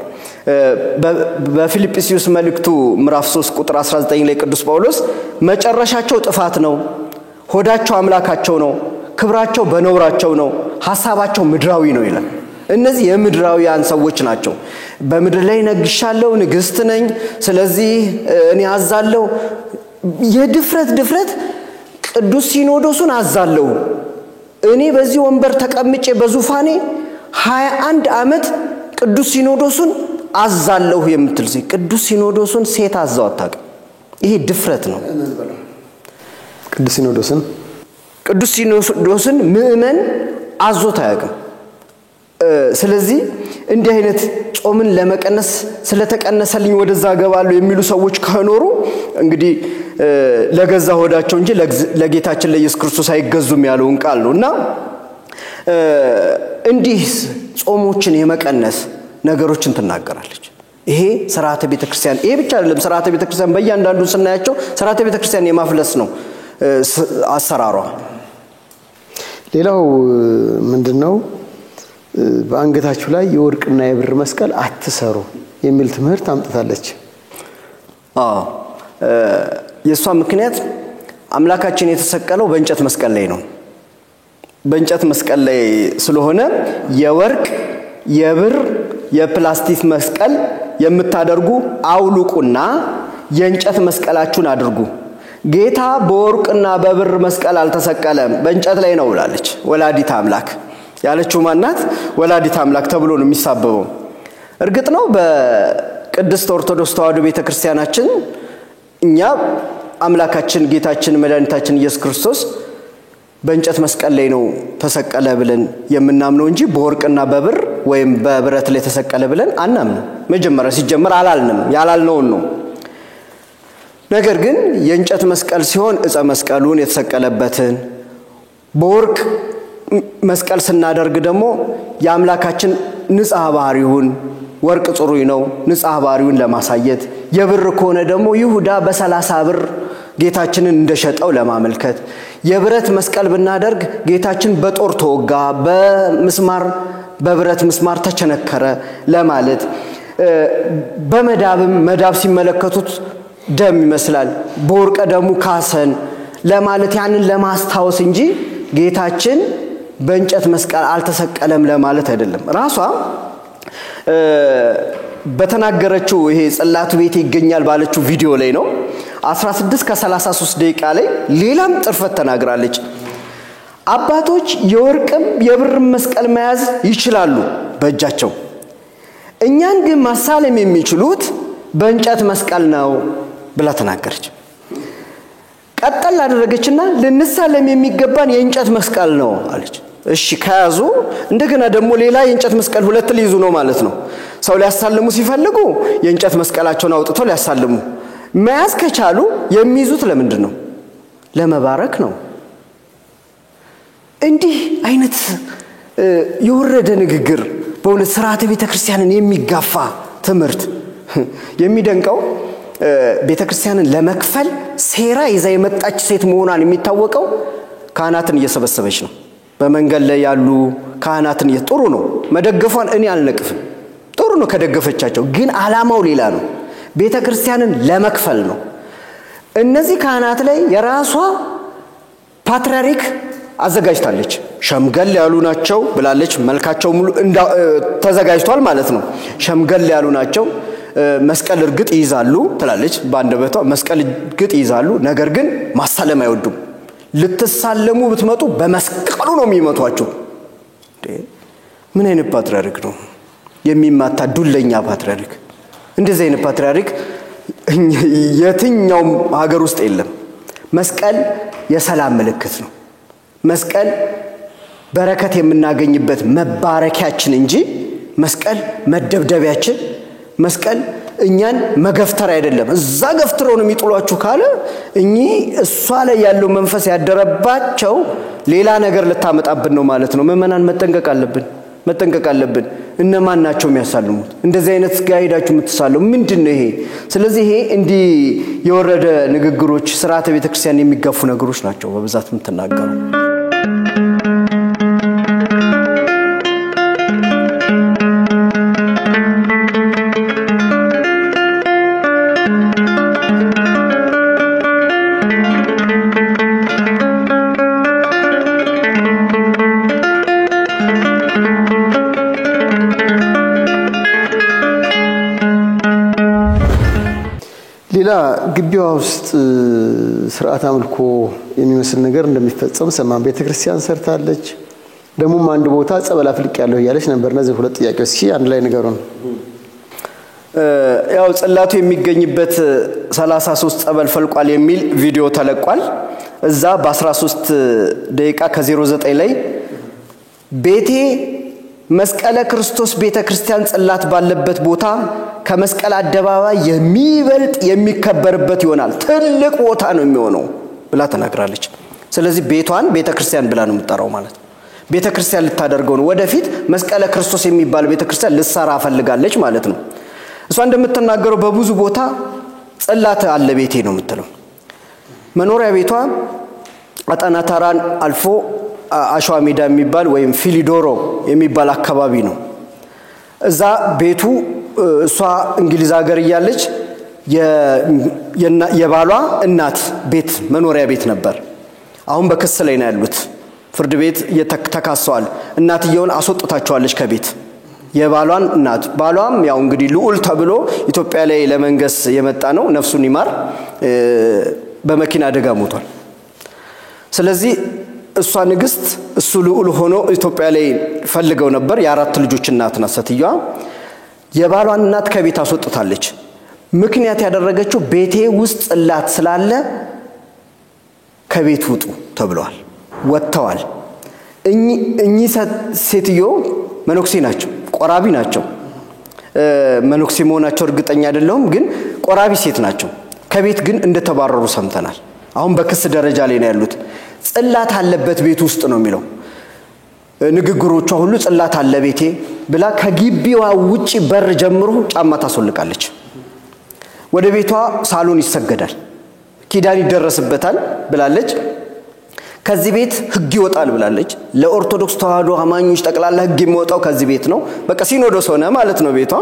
በፊልጵስዩስ መልእክቱ ምዕራፍ 3 ቁጥር 19 ላይ ቅዱስ ጳውሎስ መጨረሻቸው ጥፋት ነው፣ ሆዳቸው አምላካቸው ነው፣ ክብራቸው በነውራቸው ነው፣ ሐሳባቸው ምድራዊ ነው ይላል። እነዚህ የምድራውያን ሰዎች ናቸው። በምድር ላይ ነግሻለሁ፣ ንግስት ነኝ፣ ስለዚህ እኔ አዛለሁ። የድፍረት ቅዱስ ሲኖዶሱን አዛለሁ፣ እኔ በዚህ ወንበር ተቀምጬ በዙፋኔ 21 ዓመት ቅዱስ ሲኖዶሱን አዛለሁ የምትል ቅዱስ ሲኖዶሱን ሴት አዛው አታውቅም። ይሄ ድፍረት ነው። ቅዱስ ሲኖዶስን ምእመን አዞት አያውቅም። ስለዚህ እንዲህ አይነት ጾምን ለመቀነስ ስለተቀነሰልኝ ወደዛ ገባሉ የሚሉ ሰዎች ከኖሩ እንግዲህ ለገዛ ሆዳቸው እንጂ ለጌታችን ለኢየሱስ ክርስቶስ አይገዙም ያለውን ቃል ነውና እንዲህ ጾሞችን የመቀነስ ነገሮችን ትናገራለች። ይሄ ሥርዓተ ቤተክርስቲያን ይሄ ብቻ አይደለም። ሥርዓተ ቤተክርስቲያን በእያንዳንዱ ስናያቸው ሥርዓተ ቤተክርስቲያን የማፍለስ ነው አሰራሯ። ሌላው ምንድነው? በአንገታችሁ ላይ የወርቅና የብር መስቀል አትሰሩ የሚል ትምህርት አምጥታለች። የሷ ምክንያት አምላካችን የተሰቀለው በእንጨት መስቀል ላይ ነው። በእንጨት መስቀል ላይ ስለሆነ የወርቅ የብር የፕላስቲክ መስቀል የምታደርጉ አውልቁና የእንጨት መስቀላችሁን አድርጉ። ጌታ በወርቅና በብር መስቀል አልተሰቀለም በእንጨት ላይ ነው ብላለች ወላዲተ አምላክ። ያለችው ማናት? ወላዲተ አምላክ ተብሎ ነው የሚሳበበው። እርግጥ ነው በቅድስት ኦርቶዶክስ ተዋሕዶ ቤተክርስቲያናችን እኛ አምላካችን ጌታችን መድኃኒታችን ኢየሱስ ክርስቶስ በእንጨት መስቀል ላይ ነው ተሰቀለ ብለን የምናምነው እንጂ በወርቅና በብር ወይም በብረት ላይ ተሰቀለ ብለን አናምንም። መጀመሪያ ሲጀመር አላልንም፣ ያላልነው ነው። ነገር ግን የእንጨት መስቀል ሲሆን ዕፀ መስቀሉን የተሰቀለበትን በወርቅ መስቀል ስናደርግ ደግሞ የአምላካችን ንጽሐ ባህሪውን ወርቅ ጽሩይ ነው ንጽሐ ባህሪውን ለማሳየት፣ የብር ከሆነ ደግሞ ይሁዳ በ30 ብር ጌታችንን እንደሸጠው ለማመልከት፣ የብረት መስቀል ብናደርግ ጌታችን በጦር ተወጋ፣ በመስማር በብረት መስማር ተቸነከረ ለማለት፣ በመዳብም መዳብ ሲመለከቱት ደም ይመስላል፣ በወርቀ ደሙ ካሰን ለማለት ያንን ለማስታወስ እንጂ ጌታችን በእንጨት መስቀል አልተሰቀለም ለማለት አይደለም። ራሷ በተናገረችው ይሄ ጽላቱ ቤት ይገኛል ባለችው ቪዲዮ ላይ ነው 16 ከ33 ደቂቃ ላይ ሌላም ጥርፈት ተናግራለች። አባቶች የወርቅም የብር መስቀል መያዝ ይችላሉ በእጃቸው፣ እኛን ግን ማሳለም የሚችሉት በእንጨት መስቀል ነው ብላ ተናገረች። ቀጠል አደረገችና ልንሳለም የሚገባን የእንጨት መስቀል ነው አለች። እሺ ከያዙ እንደገና ደግሞ ሌላ የእንጨት መስቀል ሁለት ሊይዙ ነው ማለት ነው። ሰው ሊያሳልሙ ሲፈልጉ የእንጨት መስቀላቸውን አውጥተው ሊያሳልሙ፣ መያዝ ከቻሉ የሚይዙት ለምንድን ነው? ለመባረክ ነው። እንዲህ አይነት የወረደ ንግግር በእውነት ሥርዓተ ቤተክርስቲያንን የሚጋፋ ትምህርት የሚደንቀው ቤተክርስቲያንን ለመክፈል ሴራ ይዛ የመጣች ሴት መሆኗን የሚታወቀው ካህናትን እየሰበሰበች ነው። በመንገል ላይ ያሉ ካህናትን ጥሩ ነው መደገፏን እኔ አልነቅፍም፣ ጥሩ ነው ከደገፈቻቸው። ግን ዓላማው ሌላ ነው፣ ቤተክርስቲያንን ለመክፈል ነው። እነዚህ ካህናት ላይ የራሷ ፓትርያርክ አዘጋጅታለች። ሸምገል ያሉ ናቸው ብላለች። መልካቸው ሙሉ ተዘጋጅቷል ማለት ነው። ሸምገል ያሉ ናቸው፣ መስቀል እርግጥ ይይዛሉ ትላለች ባንደበቷ። መስቀል እርግጥ ይይዛሉ፣ ነገር ግን ማሳለም አይወዱም። ልትሳለሙ ብትመጡ በመስቀሉ ነው የሚመቷቸው። ምን አይነት ፓትርያርክ ነው? የሚማታ ዱለኛ ፓትርያርክ። እንደዚህ አይነት ፓትርያርክ የትኛውም ሀገር ውስጥ የለም። መስቀል የሰላም ምልክት ነው። መስቀል በረከት የምናገኝበት መባረኪያችን እንጂ መስቀል መደብደቢያችን፣ መስቀል እኛን መገፍተር አይደለም እዛ ገፍትረው ነው የሚጥሏችሁ ካለ እሷ ላይ ያለው መንፈስ ያደረባቸው ሌላ ነገር ልታመጣብን ነው ማለት ነው ምእመናን መጠንቀቅ አለብን እነማን ናቸው የሚያሳልሙት እንደዚህ አይነት ጋይዳችሁ የምትሳለው ምንድነው ይሄ ስለዚህ ይሄ እንዲ የወረደ ንግግሮች ስርዓተ ቤተክርስቲያን የሚጋፉ ነገሮች ናቸው በብዛት የምትናገሩ ሌላ ግቢዋ ውስጥ ስርዓት አምልኮ የሚመስል ነገር እንደሚፈጸም ሰማን ቤተክርስቲያን ሰርታለች ደሞም አንድ ቦታ ጸበል አፍልቅ ያለው ያለች ነበር እነዚህ ሁለት ጥያቄዎች እስኪ አንድ ላይ ንገሩን ያው ጽላቱ የሚገኝበት 33 ጸበል ፈልቋል የሚል ቪዲዮ ተለቋል እዛ በ13 ደቂቃ ከ09 ላይ ቤቴ መስቀለ ክርስቶስ ቤተክርስቲያን ጽላት ባለበት ቦታ ከመስቀል አደባባይ የሚበልጥ የሚከበርበት ይሆናል ትልቅ ቦታ ነው የሚሆነው ብላ ተናግራለች ስለዚህ ቤቷን ቤተክርስቲያን ብላ ነው የምትጠራው ማለት ቤተክርስቲያን ልታደርገው ነው ወደፊት መስቀለ ክርስቶስ የሚባል ቤተክርስቲያን ልትሰራ ፈልጋለች ማለት ነው እሷ እንደምትናገረው በብዙ ቦታ ጽላት አለ ቤቴ ነው የምትለው መኖሪያ ቤቷ አጣናታራን አልፎ አሸዋ ሜዳ የሚባል ወይም ፊሊዶሮ የሚባል አካባቢ ነው እዛ ቤቱ እሷ እንግሊዝ ሀገር ያለች የባሏ እናት ቤት መኖሪያ ቤት ነበር አሁን በክስ ላይ ነው ያሉት ፍርድ ቤት ተካሰዋል እናትየውን አስወጥታቸዋለች ከቤት የባሏን እናት ባሏም ያው እንግዲህ ልዑል ተብሎ ኢትዮጵያ ላይ ለመንገስ የመጣ ነው ነፍሱን ይማር በመኪና አደጋ ሞቷል ስለዚህ እሷ ንግስት እሱ ልዑል ሆኖ ኢትዮጵያ ላይ ፈልገው ነበር የአራት ልጆች እናት ናት ሴትየዋ የባሏን እናት ከቤት አስወጥታለች ምክንያት ያደረገችው ቤቴ ውስጥ ጽላት ስላለ ከቤት ውጡ ተብሏል ወጥተዋል እኚ ሴትዮ መነኩሴ ናቸው ቆራቢ ናቸው መነኩሴ መሆናቸው እርግጠኛ አይደለሁም ግን ቆራቢ ሴት ናቸው ከቤት ግን እንደተባረሩ ሰምተናል አሁን በክስ ደረጃ ላይ ነው ያሉት ጽላት አለበት ቤት ውስጥ ነው የሚለው ንግግሮቿ ሁሉ ጽላት አለ ቤቴ ብላ ከግቢዋ ውጪ በር ጀምሮ ጫማ ታስወልቃለች ወደ ቤቷ ሳሎን ይሰገዳል ኪዳን ይደረስበታል ብላለች ከዚህ ቤት ህግ ይወጣል ብላለች ለኦርቶዶክስ ተዋህዶ አማኞች ጠቅላላ ህግ የሚወጣው ከዚህ ቤት ነው በቃ ሲኖዶስ ሆነ ማለት ነው ቤቷ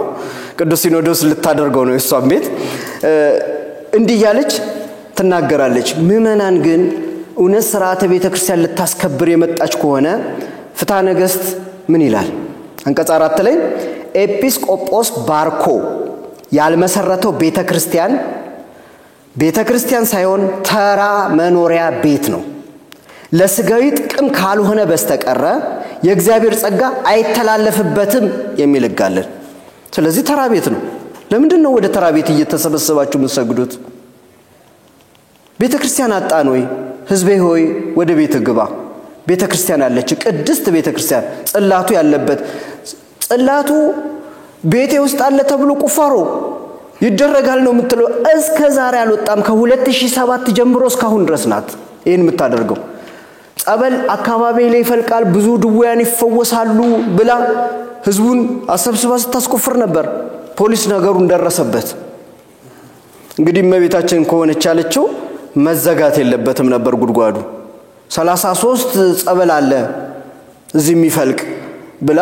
ቅዱስ ሲኖዶስ ልታደርገው ነው እሷም ቤት እንዲህ ያለች ትናገራለች ምእመናን ግን እውነት ስርዓተ ቤተክርስቲያን ልታስከብር የመጣች ከሆነ ፍትሐ ነገሥት ምን ይላል አንቀጽ 4 ላይ ኤጲስቆጶስ ባርኮ ያልመሰረተው ቤተክርስቲያን ሳይሆን ተራ መኖሪያ ቤት ነው ለስጋዊ ጥቅም ካልሆነ በስተቀር የእግዚአብሔር ጸጋ አይተላለፍበትም የሚል ሕጋለን ስለዚህ ተራ ቤት ነው ለምንድን ነው ወደ ተራ ቤት እየተሰበሰባችሁ የምትሰግዱት ቤተክርስቲያን አጣን ወይ ህዝቤ ሆይ ወደ ቤት ግባ ቤተክርስቲያን አለች ቅድስት ቤተክርስቲያን ጽላቱ ያለበት ጽላቱ ቤቴ ውስጥ አለ ተብሎ ቁፋሮ ይደረጋል ነው የምትለው እስከ ዛሬ አልወጣም ከ2007 ጀምሮ እስካሁን ድረስ ናት ይሄን የምታደርገው ጸበል አካባቢ ላይ ይፈልቃል ብዙ ድውያን ይፈወሳሉ ብላ ህዝቡን አሰብስባ ስታስቆፍር ነበር ፖሊስ ነገሩን ደረሰበት እንግዲህ መቤታችን ከሆነች ያለችው መዘጋት የለበትም ነበር ጉድጓዱ 33 ጸበል አለ እዚህ የሚፈልቅ ብላ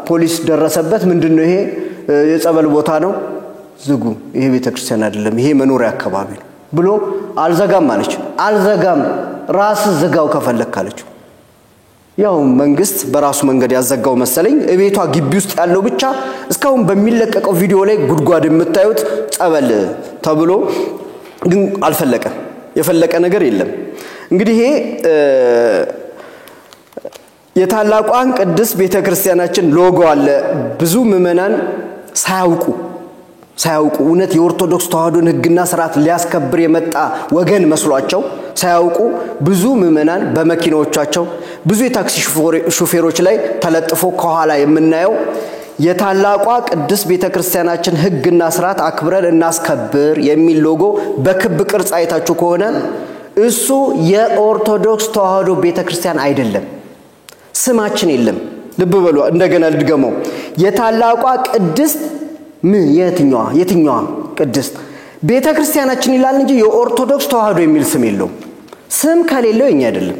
ፖሊስ ደረሰበት ምንድነው ይሄ የጸበል ቦታ ነው ዝጉ ይሄ ቤተክርስቲያን አይደለም ይሄ መኖሪያ አካባቢ ነው ብሎ አልዘጋም አለች አልዘጋም ራስ ዝጋው ከፈለካለች ያው መንግስት በራሱ መንገድ ያዘጋው መሰለኝ እቤቷ ግቢ ውስጥ ያለው ብቻ እስካሁን በሚለቀቀው ቪዲዮ ላይ ጉድጓድ የምታዩት ጸበል ተብሎ ግን አልፈለቀም የፈለቀ ነገር የለም እንግዲህ ይሄ የታላቋን ቅድስት ቤተክርስቲያናችን ሎጎ አለ ብዙ ምእመናን ሳያውቁ እውነት የኦርቶዶክስ ተዋህዶን ህግና ስርዓት ሊያስከብር የመጣ ወገን መስሏቸው ሳያውቁ ብዙ ምእመናን በመኪናዎቻቸው ብዙ የታክሲ ሹፌሮች ላይ ተለጥፎ ከኋላ የምናየው የታላቋ ቅድስት ቤተክርስቲያናችን ሕግና ሥርዓት አክብረን እናስከብር የሚል ሎጎ በክብ ቅርጽ አይታችሁ ከሆነ እሱ የኦርቶዶክስ ተዋህዶ ቤተክርስቲያን አይደለም። ስማችን የለም። ልብ በሉ እንደገና ልድገመው። የታላቋ ቅድስት የትኛዋ ቅድስት ቤተክርስቲያናችን ይላል እንጂ የኦርቶዶክስ ተዋህዶ የሚል ስም የለውም። ስም ከሌለው የኛ አይደለም።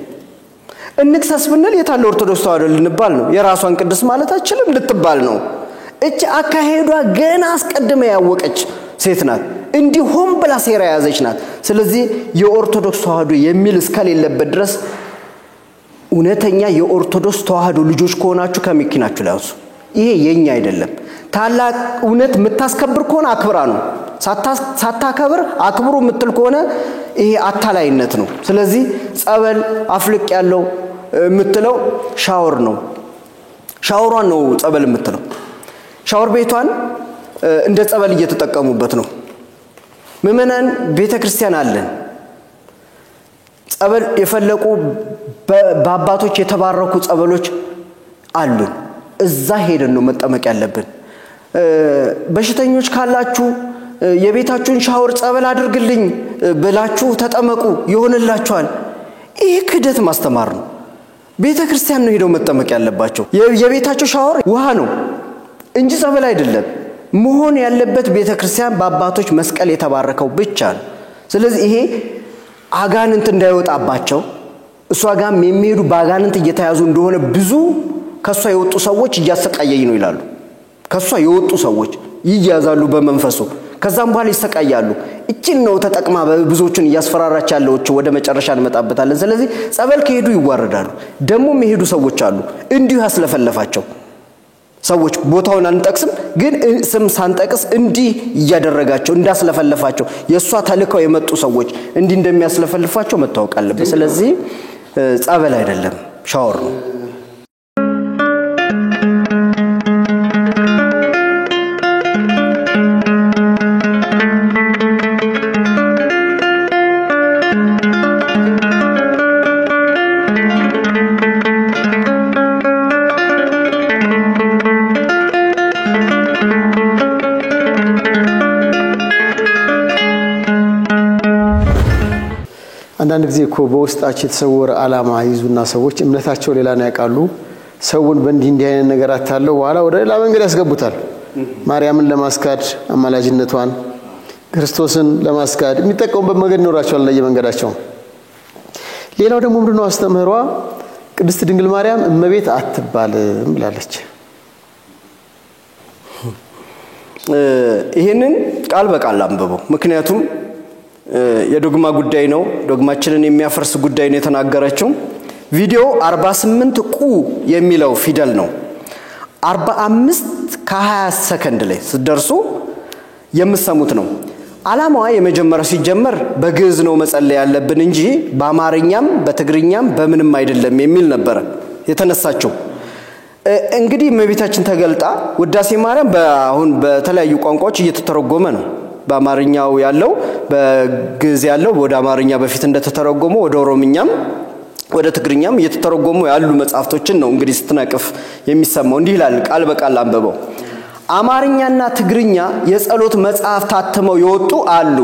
እንክሰስ ብንል የታለ ኦርቶዶክስ ተዋህዶ ልንባል ነው። የራሷን ቅድስት ማለት አችልም ልትባል ነው። እቺ አካሄዷ ገና አስቀድመ ያወቀች ሴት ናት። እንዲሁም ብላ ሴራ ያዘች ናት። ስለዚህ የኦርቶዶክስ ተዋህዶ የሚል እስከሌለበት ድረስ እውነተኛ የኦርቶዶክስ ተዋህዶ ልጆች ከሆናችሁ ከመኪናችሁ ላይ አውሱ። ይሄ የኛ አይደለም። ታላቅ እውነት የምታስከብር ከሆነ አክብራ ነው። ሳታከብር አክብሩ የምትል ከሆነ ይሄ አታላይነት ነው። ስለዚህ ጸበል አፍልቅ ያለው የምትለው ሻወር ነው። ሻወሯን ነው ጸበል የምትለው። ሻወር ቤቷን እንደ ጸበል እየተጠቀሙበት ነው። ምእመናን ቤተክርስቲያን አለን። ጸበል የፈለቁ በአባቶች የተባረኩ ጸበሎች አሉን። እዛ ሄደን ነው መጠመቅ ያለብን። በሽተኞች ካላችሁ የቤታችሁን ሻወር ጸበል አድርግልኝ ብላችሁ ተጠመቁ ይሆንላችኋል። ይሄ ክደት ማስተማር ነው። ቤተክርስቲያን ነው ሄደው መጠመቅ ያለባቸው። የቤታቸው ሻወር ውሃ ነው እንጂ ጸበል አይደለም። መሆን ያለበት ቤተክርስቲያን በአባቶች መስቀል የተባረከው ብቻ ነው። ስለዚህ ይሄ አጋንንት እንዳይወጣባቸው እሷ ጋም የሚሄዱ ባጋንንት እየተያዙ እንደሆነ ብዙ ከሷ የወጡ ሰዎች እያሰቃየኝ ነው ይላሉ። ከሷ የወጡ ሰዎች ይያዛሉ በመንፈሱ ከዛም በኋላ ይሰቃያሉ። እቺን ነው ተጠቅማ ብዙዎችን ያስፈራራች ያለውች ወደ መጨረሻ እንመጣበታለን። ስለዚህ ጸበል ከሄዱ ይዋረዳሉ። ደሞ የሚሄዱ ሰዎች አሉ እንዲሁ ያስለፈለፋቸው ሰዎች ቦታውን አንጠቅስም ግን ስም ሳንጠቅስ እንዲህ እያደረጋቸው እንዳስለፈለፋቸው የሷ ተልከው የመጡ ሰዎች እንዲህ እንደሚያስለፈልፋቸው መታወቅ አለበት። ስለዚህ ጸበል አይደለም ሻወር ነው። አንዳንድ ጊዜ እኮ በውስጣቸው የተሰወረ ዓላማ ይዙና ሰዎች እምነታቸው ሌላ ነው ያቃሉ። ሰውን በእንዲህ አይነት ነገር አታለው በኋላ ወደ ሌላ መንገድ ያስገቡታል። ማርያምን ለማስካድ አማላጅነቷን ክርስቶስን ለማስካድ የሚጠቀሙበት መንገድ ይኖራቸዋል ለየመንገዳቸው። ሌላው ደግሞ ምንድነው አስተምህሯ ቅድስት ድንግል ማርያም እመቤት አትባልም ብላለች። ይሄንን ቃል በቃል አንብበው። ምክንያቱም የዶግማ ጉዳይ ነው። ዶግማችንን የሚያፈርስ ጉዳይ ነው የተናገረችው። ቪዲዮ 48 ቁ የሚለው ፊደል ነው። 45 ከ20 ሰከንድ ላይ ሲደርሱ የምሰሙት ነው። ዓላማዋ የመጀመሪያው ሲጀመር በግዕዝ ነው መጸለይ ያለብን እንጂ በአማርኛም በትግርኛም በምንም አይደለም የሚል ነበር የተነሳቸው። እንግዲህ እመቤታችን ተገልጣ ውዳሴ ማርያም አሁን በተለያዩ ቋንቋዎች እየተተረጎመ ነው። በአማርኛው ያለው በግዕዝ ያለው ወደ አማርኛ በፊት እንደተተረጎመው ወደ ኦሮምኛም ወደ ትግርኛም እየተተረጎሙ ያሉ መጻፍቶችን ነው እንግዲህ ስትነቅፍ የሚሰማው። እንዲህ ይላል ቃል በቃል አንብበው። አማርኛና ትግርኛ የጸሎት መጽሐፍ ታትመው ይወጡ አሉ።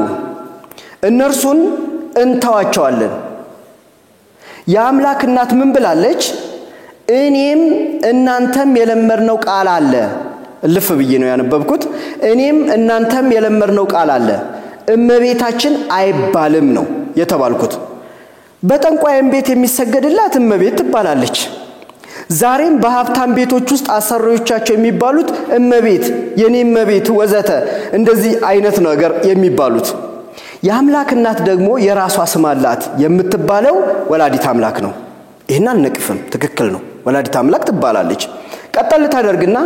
እነርሱን እንተዋቸዋለን። የአምላክ እናት ምን ብላለች? እኔም እናንተም የለመድነው ቃል አለ። ልፍ ብዬ ነው ያነበብኩት። እኔም እናንተም የለመድነው ቃል አለ። እመቤታችን አይባልም ነው የተባልኩት። በጠንቋይም ቤት የሚሰገድላት እመቤት ትባላለች። ዛሬም በሀብታም ቤቶች ውስጥ አሰሪዎቻቸው የሚባሉት እመቤት፣ የኔ እመቤት ወዘተ እንደዚህ አይነት ነገር የሚባሉት። የአምላክ እናት ደግሞ የራሷ ስም አላት የምትባለው ወላዲት አምላክ ነው። ይሄን አንነቅፍም፣ ትክክል ነው። ወላዲት አምላክ ትባላለች። ቀጠል ታደርግና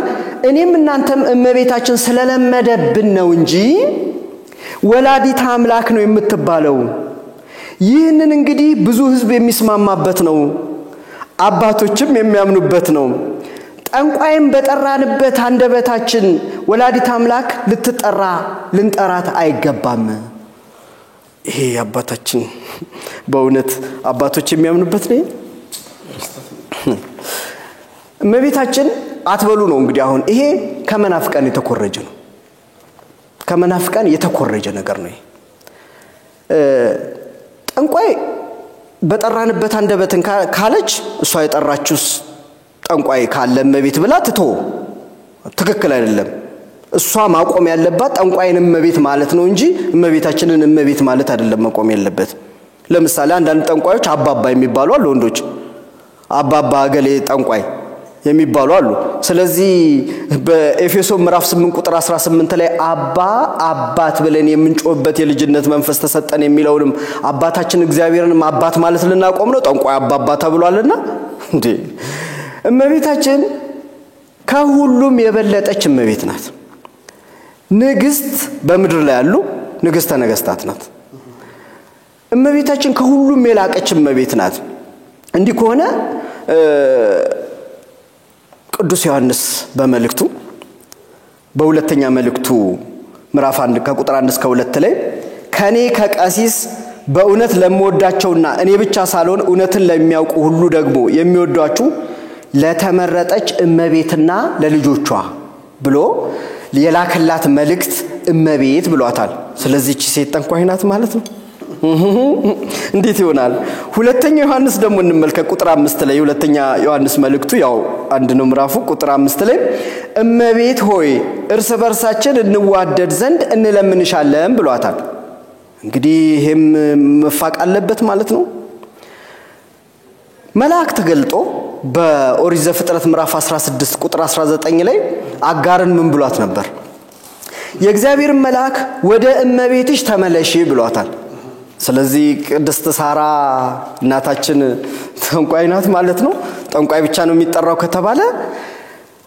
እኔም እናንተም እመቤታችን ስለለመደብን ነው እንጂ ወላዲት አምላክ ነው የምትባለው። ይህንን እንግዲህ ብዙ ህዝብ የሚስማማበት ነው፣ አባቶችም የሚያምኑበት ነው። ጠንቋይም በጠራንበት አንደበታችን ወላዲት አምላክ ልንጠራት አይገባም። ይሄ አባታችን በእውነት አባቶች የሚያምኑበት ነው። እመቤታችን አትበሉ ነው እንግዲህ አሁን ይሄ ከመናፍቃን የተኮረጀ ነው። ከመናፍቃን የተኮረጀ ነገር ነው። ጠንቋይ በጠራንበት አንደበትን ካለች እሷ የጠራችውስ ጠንቋይ ካለ እመቤት ብላ ትቶ ትክክል አይደለም። እሷ ማቆም ያለባት ጠንቋይን እመቤት ማለት ነው እንጂ እመቤታችንን እመቤት ማለት አይደለም መቆም ያለበት። ለምሳሌ አንዳንድ ጠንቋዮች አባባ የሚባሉ አሉ፣ ወንዶች አባባ ገሌ ጠንቋይ የሚባሉ አሉ። ስለዚህ በኤፌሶን ምዕራፍ 8 ቁጥር 18 ላይ አባት ብለን የምንጮህበት የልጅነት መንፈስ ተሰጠን የሚለውንም አባታችን እግዚአብሔርንም አባት ማለት ልናቆም ነው ጠንቋይ አባባ ተብሏልና እንዴ! እመቤታችን ከሁሉም የበለጠች እመቤት ናት። ንግስት በምድር ላይ ያሉ ንግስተ ነገስታት ናት። እመቤታችን ከሁሉም የላቀች እመቤት ናት። እንዲህ ከሆነ ቅዱስ ዮሐንስ በመልእክቱ በሁለተኛ መልእክቱ ምዕራፍ 1 ከቁጥር 1 እስከ 2 ላይ ከኔ ከቀሲስ በእውነት ለምወዳቸውና እኔ ብቻ ሳልሆን እውነትን ለሚያውቁ ሁሉ ደግሞ የሚወዷችሁ ለተመረጠች እመቤትና ለልጆቿ ብሎ የላከላት መልእክት እመቤት ብሏታል። ስለዚህ እቺ ሴት ጠንቋይ ናት ማለት ነው። እንዴት ይሆናል? ሁለተኛ ዮሐንስ ደግሞ እንመልከት ቁጥር 5 ላይ ሁለተኛ ዮሐንስ መልእክቱ ያው አንድ ነው ምዕራፉ ቁጥር 5 ላይ እመቤት ሆይ እርስ በርሳችን እንዋደድ ዘንድ እንለምንሻለን ብሏታል። እንግዲህ ይሄም መፋቅ አለበት ማለት ነው። መልአክ ተገልጦ በኦሪት ዘፍጥረት ምዕራፍ 16 ቁጥር 19 ላይ አጋርን ምን ብሏት ነበር? የእግዚአብሔር መልአክ ወደ እመቤትሽ ተመለሺ ብሏታል። ስለዚህ ቅድስት ሳራ እናታችን ጠንቋይ ናት ማለት ነው። ጠንቋይ ብቻ ነው የሚጠራው ከተባለ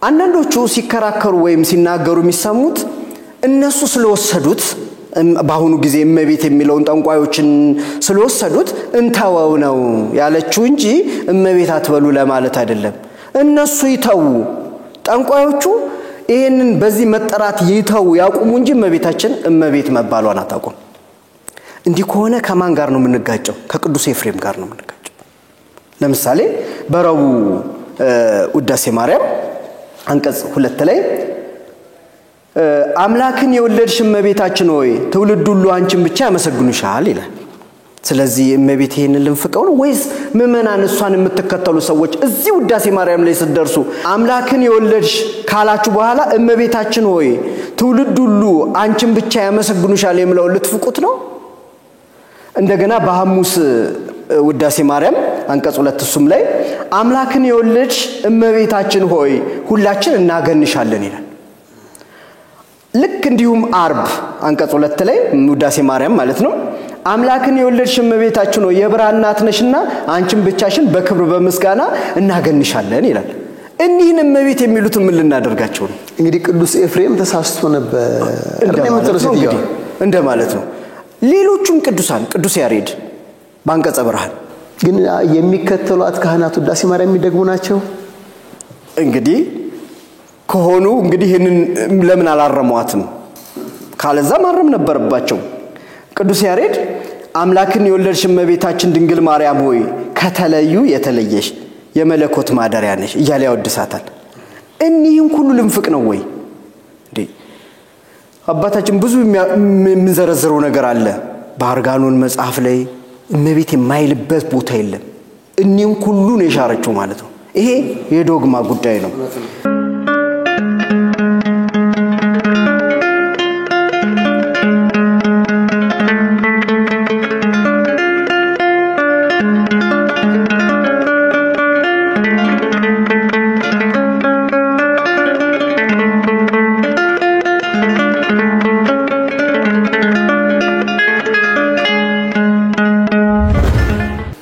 አንዳንዶቹ ሲከራከሩ ወይም ሲናገሩ የሚሰሙት እነሱ ስለወሰዱት በአሁኑ ጊዜ እመቤት የሚለውን ጠንቋዮችን ስለወሰዱት እንተወው ነው ያለችው እንጂ እመቤት አትበሉ ለማለት አይደለም። እነሱ ይተው፣ ጠንቋዮቹ ይሄንን በዚህ መጠራት ይተው ያቁሙ እንጂ እመቤታችን እመቤት መባሏን አታቆም። እንዲህ ከሆነ ከማን ጋር ነው የምንጋጨው? ከቅዱስ ኤፍሬም ጋር ነው የምንጋጨው። ለምሳሌ በረቡዕ ውዳሴ ማርያም አንቀጽ 2 ላይ አምላክን የወለድሽ እመቤታችን ሆይ ትውልድ ሁሉ አንቺን ብቻ ያመሰግኑሻል ይላል። ስለዚህ እመቤት ይሄንን ልንፍቀው ነው ወይስ ምእመናን እሷን የምትከተሉ ሰዎች እዚህ ውዳሴ ማርያም ላይ ስትደርሱ አምላክን የወለድሽ ካላችሁ በኋላ እመቤታችን ሆይ ትውልድ ሁሉ አንቺን ብቻ ያመሰግኑሻል የሚለው ልትፍቁት ነው? እንደገና በሐሙስ ውዳሴ ማርያም አንቀጽ 2 እሱም ላይ አምላክን የወለድሽ እመቤታችን ሆይ ሁላችን እናገንሻለን ይላል። ልክ እንዲሁም አርብ አንቀጽ 2 ላይ ውዳሴ ማርያም ማለት ነው አምላክን የወለድሽ እመቤታችን ሆይ የብርሃን እናት ነሽና አንቺን ብቻሽን በክብር በምስጋና እናገንሻለን ይላል። እኒህን እመቤት የሚሉት ምን ልናደርጋቸው ነው? እንግዲህ ቅዱስ ኤፍሬም ተሳስቶ ነበር እንደማለት ነው። ሌሎቹም ቅዱሳን ቅዱስ ያሬድ ባንቀጸ ብርሃን ግን የሚከተሉት ካህናት ውዳሴ ማርያም የሚደግሙ ናቸው። እንግዲህ ከሆኑ እንግዲህ ይሄንን ለምን አላረሟትም? ካለዛ ማረም ነበርባቸው። ቅዱስ ያሬድ አምላክን የወለድሽ እመቤታችን ድንግል ማርያም ሆይ ከተለዩ የተለየሽ የመለኮት ማደሪያ ነሽ እያለ ያወድሳታል። እኒህን ሁሉ ልንፍቅ ነው ወይ እንዴ? አባታችን ብዙ የምንዘረዝረው ነገር አለ። በአርጋኖን መጽሐፍ ላይ እመቤት የማይልበት ቦታ የለም። እኒህን ሁሉ ነው የሻረችው ማለት ነው። ይሄ የዶግማ ጉዳይ ነው።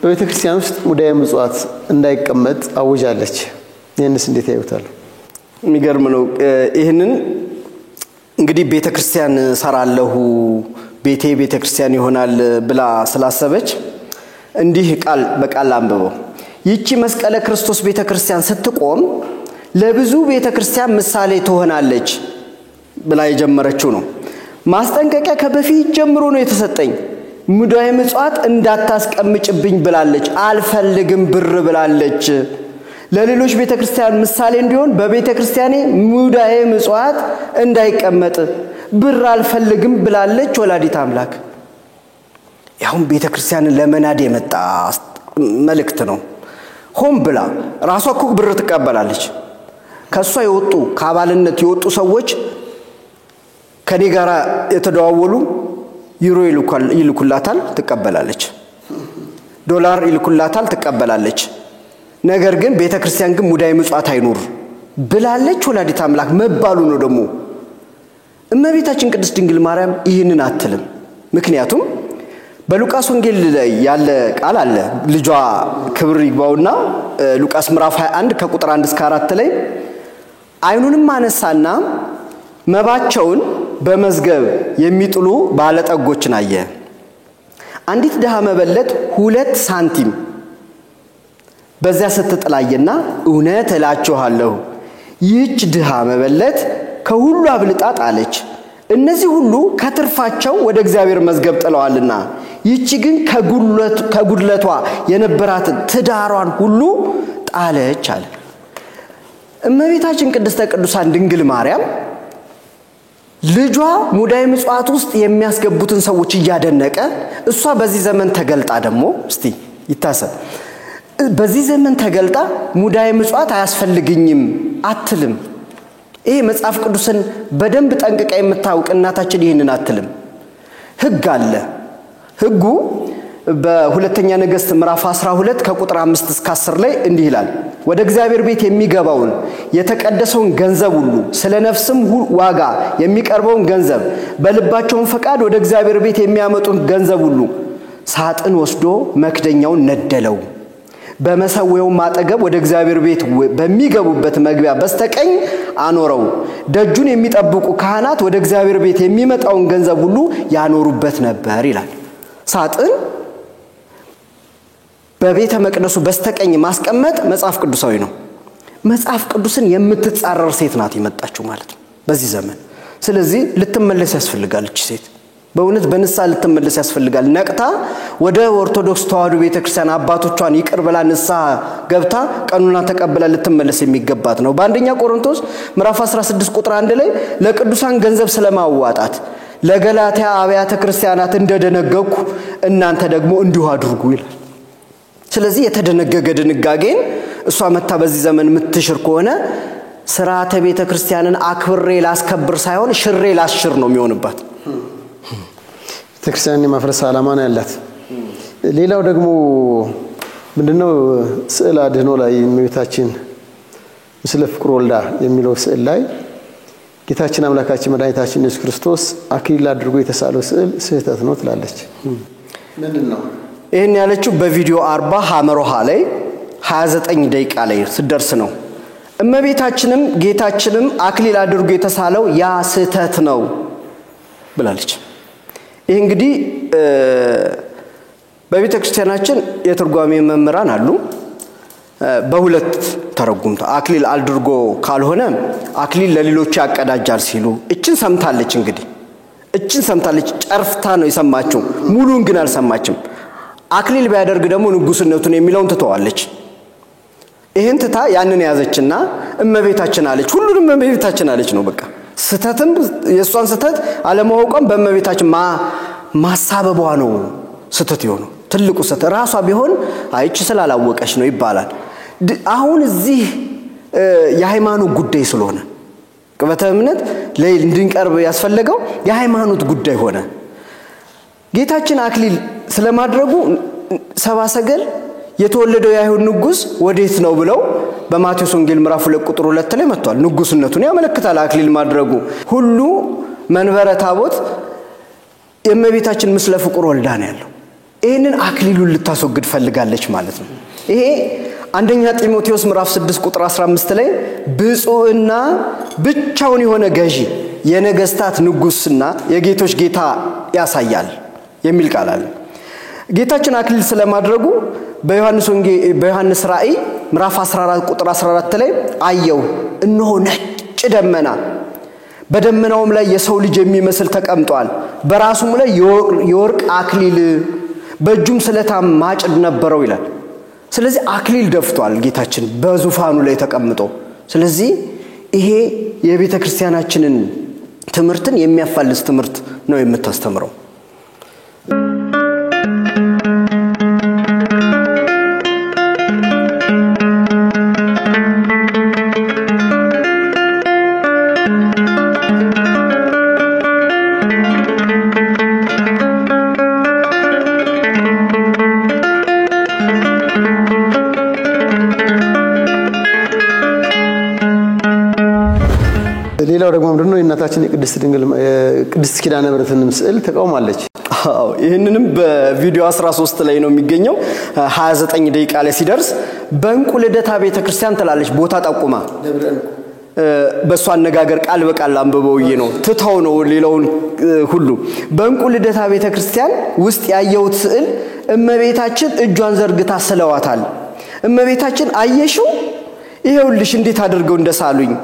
በቤተክርስቲያን ውስጥ ሙዳየ ምጽዋት እንዳይቀመጥ አውጃለች። ይሄንስ እንዴት ያዩታል? የሚገርም ነው። ይሄንን እንግዲህ ቤተክርስቲያን ሰራለሁ ቤቴ ቤተክርስቲያን ይሆናል ብላ ስላሰበች እንዲህ ቃል በቃል አንብበው ይቺ መስቀለ ክርስቶስ ቤተክርስቲያን ስትቆም ለብዙ ቤተክርስቲያን ምሳሌ ትሆናለች ብላ የጀመረችው ነው። ማስጠንቀቂያ ከበፊት ጀምሮ ነው የተሰጠኝ። ሙዳየ ምጽዋት እንዳታስቀምጭብኝ ብላለች። አልፈልግም ብር ብላለች። ለሌሎች ቤተክርስቲያን ምሳሌ እንዲሆን በቤተክርስቲያኔ ሙዳዬ ምጽዋት እንዳይቀመጥ ብር አልፈልግም ብላለች ወላዲት አምላክ። ያው ቤተክርስቲያንን ለመናድ የመጣ መልእክት ነው። ሆም ብላ ራሷ እኮ ብር ትቀበላለች። ከሷ የወጡ ከአባልነት የወጡ ሰዎች ከኔ ጋር የተደዋወሉ ዩሮ ይልኩላታል ትቀበላለች፣ ዶላር ይልኩላታል ትቀበላለች። ነገር ግን ቤተክርስቲያን ግን ሙዳይ ምጽዋት አይኖር ብላለች ወላዲት አምላክ መባሉ ነው። ደግሞ እመቤታችን ቅድስት ድንግል ማርያም ይህንን አትልም። ምክንያቱም በሉቃስ ወንጌል ላይ ያለ ቃል አለ። ልጇ ክብር ይግባውና ሉቃስ ምዕራፍ 21 ከቁጥር 1 እስከ 4 ላይ አይኑንም አነሳና መባቸውን በመዝገብ የሚጥሉ ባለጠጎችን አየ። አንዲት ድሃ መበለት 2 ሳንቲም በዚያ ስትጥላየና እውነት እላችኋለሁ ይህች ድሃ መበለት ከሁሉ አብልጣ ጣለች። እነዚህ ሁሉ ከትርፋቸው ወደ እግዚአብሔር መዝገብ ጥለዋልና ይህች ግን ከጉድለቷ የነበራትን ትዳሯን ሁሉ ጣለች አለ። እመቤታችን ቅድስተ ቅዱሳን ድንግል ማርያም ልጇ ሙዳይ ምጽዋት ውስጥ የሚያስገቡትን ሰዎች እያደነቀ እሷ በዚህ ዘመን ተገልጣ ደግሞ እስቲ ይታሰብ በዚህ ዘመን ተገልጣ ሙዳይ ምጽዋት አያስፈልግኝም አትልም። ይሄ መጽሐፍ ቅዱስን በደንብ ጠንቅቃ የምታውቅ እናታችን ይሄንን አትልም። ሕግ አለ። ሕጉ በሁለተኛ ነገሥት ምዕራፍ 12 ከቁጥር 5 እስከ 10 ላይ እንዲህ ይላል። ወደ እግዚአብሔር ቤት የሚገባውን የተቀደሰውን ገንዘብ ሁሉ ስለ ነፍስም ዋጋ የሚቀርበውን ገንዘብ በልባቸውን ፈቃድ ወደ እግዚአብሔር ቤት የሚያመጡን ገንዘብ ሁሉ ሳጥን ወስዶ መክደኛውን ነደለው። በመሰዊያው ማጠገብ ወደ እግዚአብሔር ቤት በሚገቡበት መግቢያ በስተቀኝ አኖረው። ደጁን የሚጠብቁ ካህናት ወደ እግዚአብሔር ቤት የሚመጣውን ገንዘብ ሁሉ ያኖሩበት ነበር ይላል። ሳጥን በቤተ መቅደሱ በስተቀኝ ማስቀመጥ መጽሐፍ ቅዱሳዊ ነው። መጽሐፍ ቅዱስን የምትጻረር ሴት ናት የመጣችው ማለት ነው በዚህ ዘመን። ስለዚህ ልትመለስ ያስፈልጋል። እቺ ሴት በእውነት በንስሐ ልትመለስ ያስፈልጋል። ነቅታ ወደ ኦርቶዶክስ ተዋሕዶ ቤተክርስቲያን አባቶቿን ይቅር ብላ ንስሐ ገብታ ቀኑና ተቀበላ ልትመለስ የሚገባት ነው። በአንደኛ ቆሮንቶስ ምዕራፍ 16 ቁጥር 1 ላይ ለቅዱሳን ገንዘብ ስለማዋጣት ለገላትያ አብያተ ክርስቲያናት እንደደነገኩ እናንተ ደግሞ እንዲሁ አድርጉ ይላል። ስለዚህ የተደነገገ ድንጋጌን እሷ መታ በዚህ ዘመን ምትሽር ከሆነ ሥርዓተ ቤተክርስቲያንን አክብሬ ላስከብር ሳይሆን ሽሬ ላስሽር ነው የሚሆንባት። ቤተክርስቲያንን የማፍረስ ዓላማ ነው ያላት። ሌላው ደግሞ ምንድነው ስዕል አድኖ ላይ እመቤታችን ምስለ ፍቁር ወልዳ የሚለው ስዕል ላይ ጌታችን አምላካችን መድኃኒታችን ኢየሱስ ክርስቶስ አክሊል አድርጎ የተሳለው ስዕል ስህተት ነው ትላለች። ምንድነው ይሄን ያለችው በቪዲዮ 40 ሐመሮሃ ላይ 29 ደቂቃ ላይ ስደርስ ነው። እመቤታችንም ጌታችንም አክሊል አድርጎ የተሳለው ያ ስህተት ነው ብላለች። ይሄ እንግዲህ በቤተክርስቲያናችን የትርጓሜ መምህራን አሉ። በሁለት ተረጉምታ አክሊል አድርጎ ካልሆነ አክሊል ለሌሎች ያቀዳጃል ሲሉ እችን ሰምታለች። እንግዲህ እችን ሰምታለች፣ ጨርፍታ ነው የሰማችው፣ ሙሉን ግን አልሰማችም። አክሊል ቢያደርግ ደግሞ ንጉስነቱን የሚለውን ትተዋለች። ይሄን ትታ ያንን ያዘችና እመቤታችን አለች። ሁሉንም እመቤታችን አለች ነው በቃ። ስተትም የሷን ስተት አለማወቋም በእመቤታችን ማሳበቧ ነው ስተት ይሆነው። ትልቁ ስተት ራሷ ቢሆን አይቺ ስላላወቀች ነው ይባላል። አሁን እዚህ የሃይማኖት ጉዳይ ስለሆነ ቅበተ እምነት ላይ እንድንቀርብ ያስፈልገው የሃይማኖት ጉዳይ ሆነ። ጌታችን አክሊል ስለማድረጉ ሰባ ሰገል የተወለደው የአይሁድ ንጉስ ወዴት ነው ብለው በማቴዎስ ወንጌል ምዕራፍ 2 ቁጥር 2 ላይ መጥቷል። ንጉስነቱን ያመለክታል አክሊል ማድረጉ። ሁሉ መንበረ ታቦት የእመቤታችን ምስለ ፍቁር ወልዳ ነው ያለው። ይሄንን አክሊሉን ልታስወግድ ፈልጋለች ማለት ነው። ይሄ አንደኛ ጢሞቴዎስ ምዕራፍ 6 ቁጥር 15 ላይ ብፁዕና ብቻውን የሆነ ገዢ የነገስታት ንጉስና የጌቶች ጌታ ያሳያል የሚል ቃል አለ። ጌታችን አክሊል ስለማድረጉ በዮሐንስ ራእይ ምዕራፍ 14 ቁጥር 14 ላይ አየው እነሆ ነጭ ደመና በደመናውም ላይ የሰው ልጅ የሚመስል ተቀምጧል። በራሱም ላይ የወርቅ አክሊል በእጁም ስለታም ማጭድ ነበረው ይላል። ስለዚህ አክሊል ደፍቷል ጌታችን በዙፋኑ ላይ ተቀምጦ ስለዚህ ይሄ የቤተ ክርስቲያናችንን ትምህርትን የሚያፋልስ ትምህርት ነው የምታስተምረው ሌላው ደግሞ ምንድነው የእናታችን የቅድስት ኪዳነ ምሕረትን ስዕል ተቃውማለች አዎ ይሄንንም በቪዲዮ 13 ላይ ነው የሚገኘው 29 ደቂቃ ላይ ሲደርስ በእንቁ ልደታ ቤተክርስቲያን ትላለች ቦታ ጠቁማ በሷ አነጋገር ቃል በቃል አንብበው ነው ትታው ነው ሌላውን ሁሉ በእንቁ ልደታ ቤተክርስቲያን ውስጥ ያየውት ስዕል እመቤታችን እጇን ዘርግታ ስለዋታል እመቤታችን አየሽው ይሄውልሽ እንዴት አድርገው እንደሳሉኝ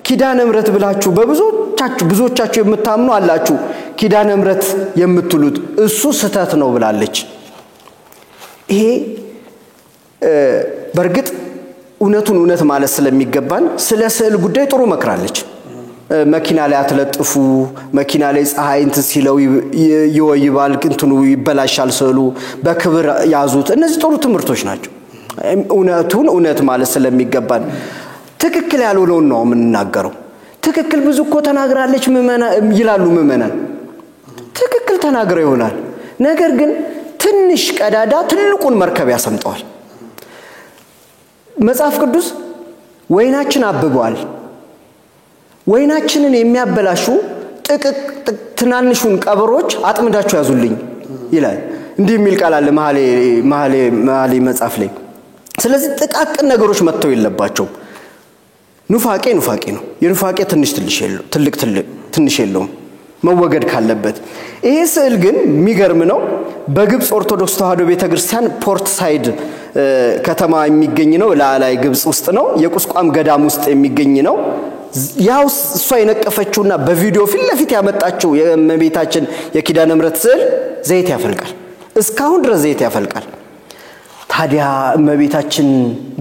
ኪዳነ ምሕረት ብላችሁ ብዙዎቻችሁ የምታምኑ አላችሁ ኪዳነ ምሕረት የምትሉት እሱ ስተት ነው ብላለች ይሄ በርግጥ እውነቱን እውነት ማለት ስለሚገባን ስለ ስዕል ጉዳይ ጥሩ መክራለች መኪና ላይ አትለጥፉ መኪና ላይ ፀሐይ እንት ሲለው ይወይባል እንትኑ ይበላሻል ስዕሉ በክብር ያዙት እነዚህ ጥሩ ትምህርቶች ናቸው እውነቱን እውነት ማለት ስለሚገባን ትክክል ያልሆነው ነው የምንናገረው ትክክል ብዙ እኮ ተናግራለች ይላሉ ምእመናን ትክክል ተናግረው ይሆናል ነገር ግን ትንሽ ቀዳዳ ትልቁን መርከብ ያሰምጣል መጽሐፍ ቅዱስ ወይናችን አብቧል ወይናችንን የሚያበላሹ ትናንሹን ቀበሮች አጥምዳችሁ ያዙልኝ ይላል እንዲህ የሚል ቃል አለ መኃልየ መጽሐፍ ላይ ስለዚህ ጥቃቅን ነገሮች መተው የለባቸው ኑፋቄ ነው የኑፋቄ ትንሽ የለውም መወገድ ካለበት ይሄ ስዕል ግን የሚገርም ነው በግብጽ ኦርቶዶክስ ተዋሕዶ ቤተክርስቲያን ፖርት ሳይድ ከተማ የሚገኝ ነው ላይ ግብጽ ውስጥ ነው የቁስቋም ገዳም ውስጥ የሚገኝ ነው ያው እሷ የነቀፈችውና በቪዲዮ ፊት ለፊት ያመጣችው የእመቤታችን የኪዳነ ምሕረት ስዕል ዘይት ያፈልቃል እስካሁን ድረስ ዘይት ያፈልቃል ታዲያ እመቤታችን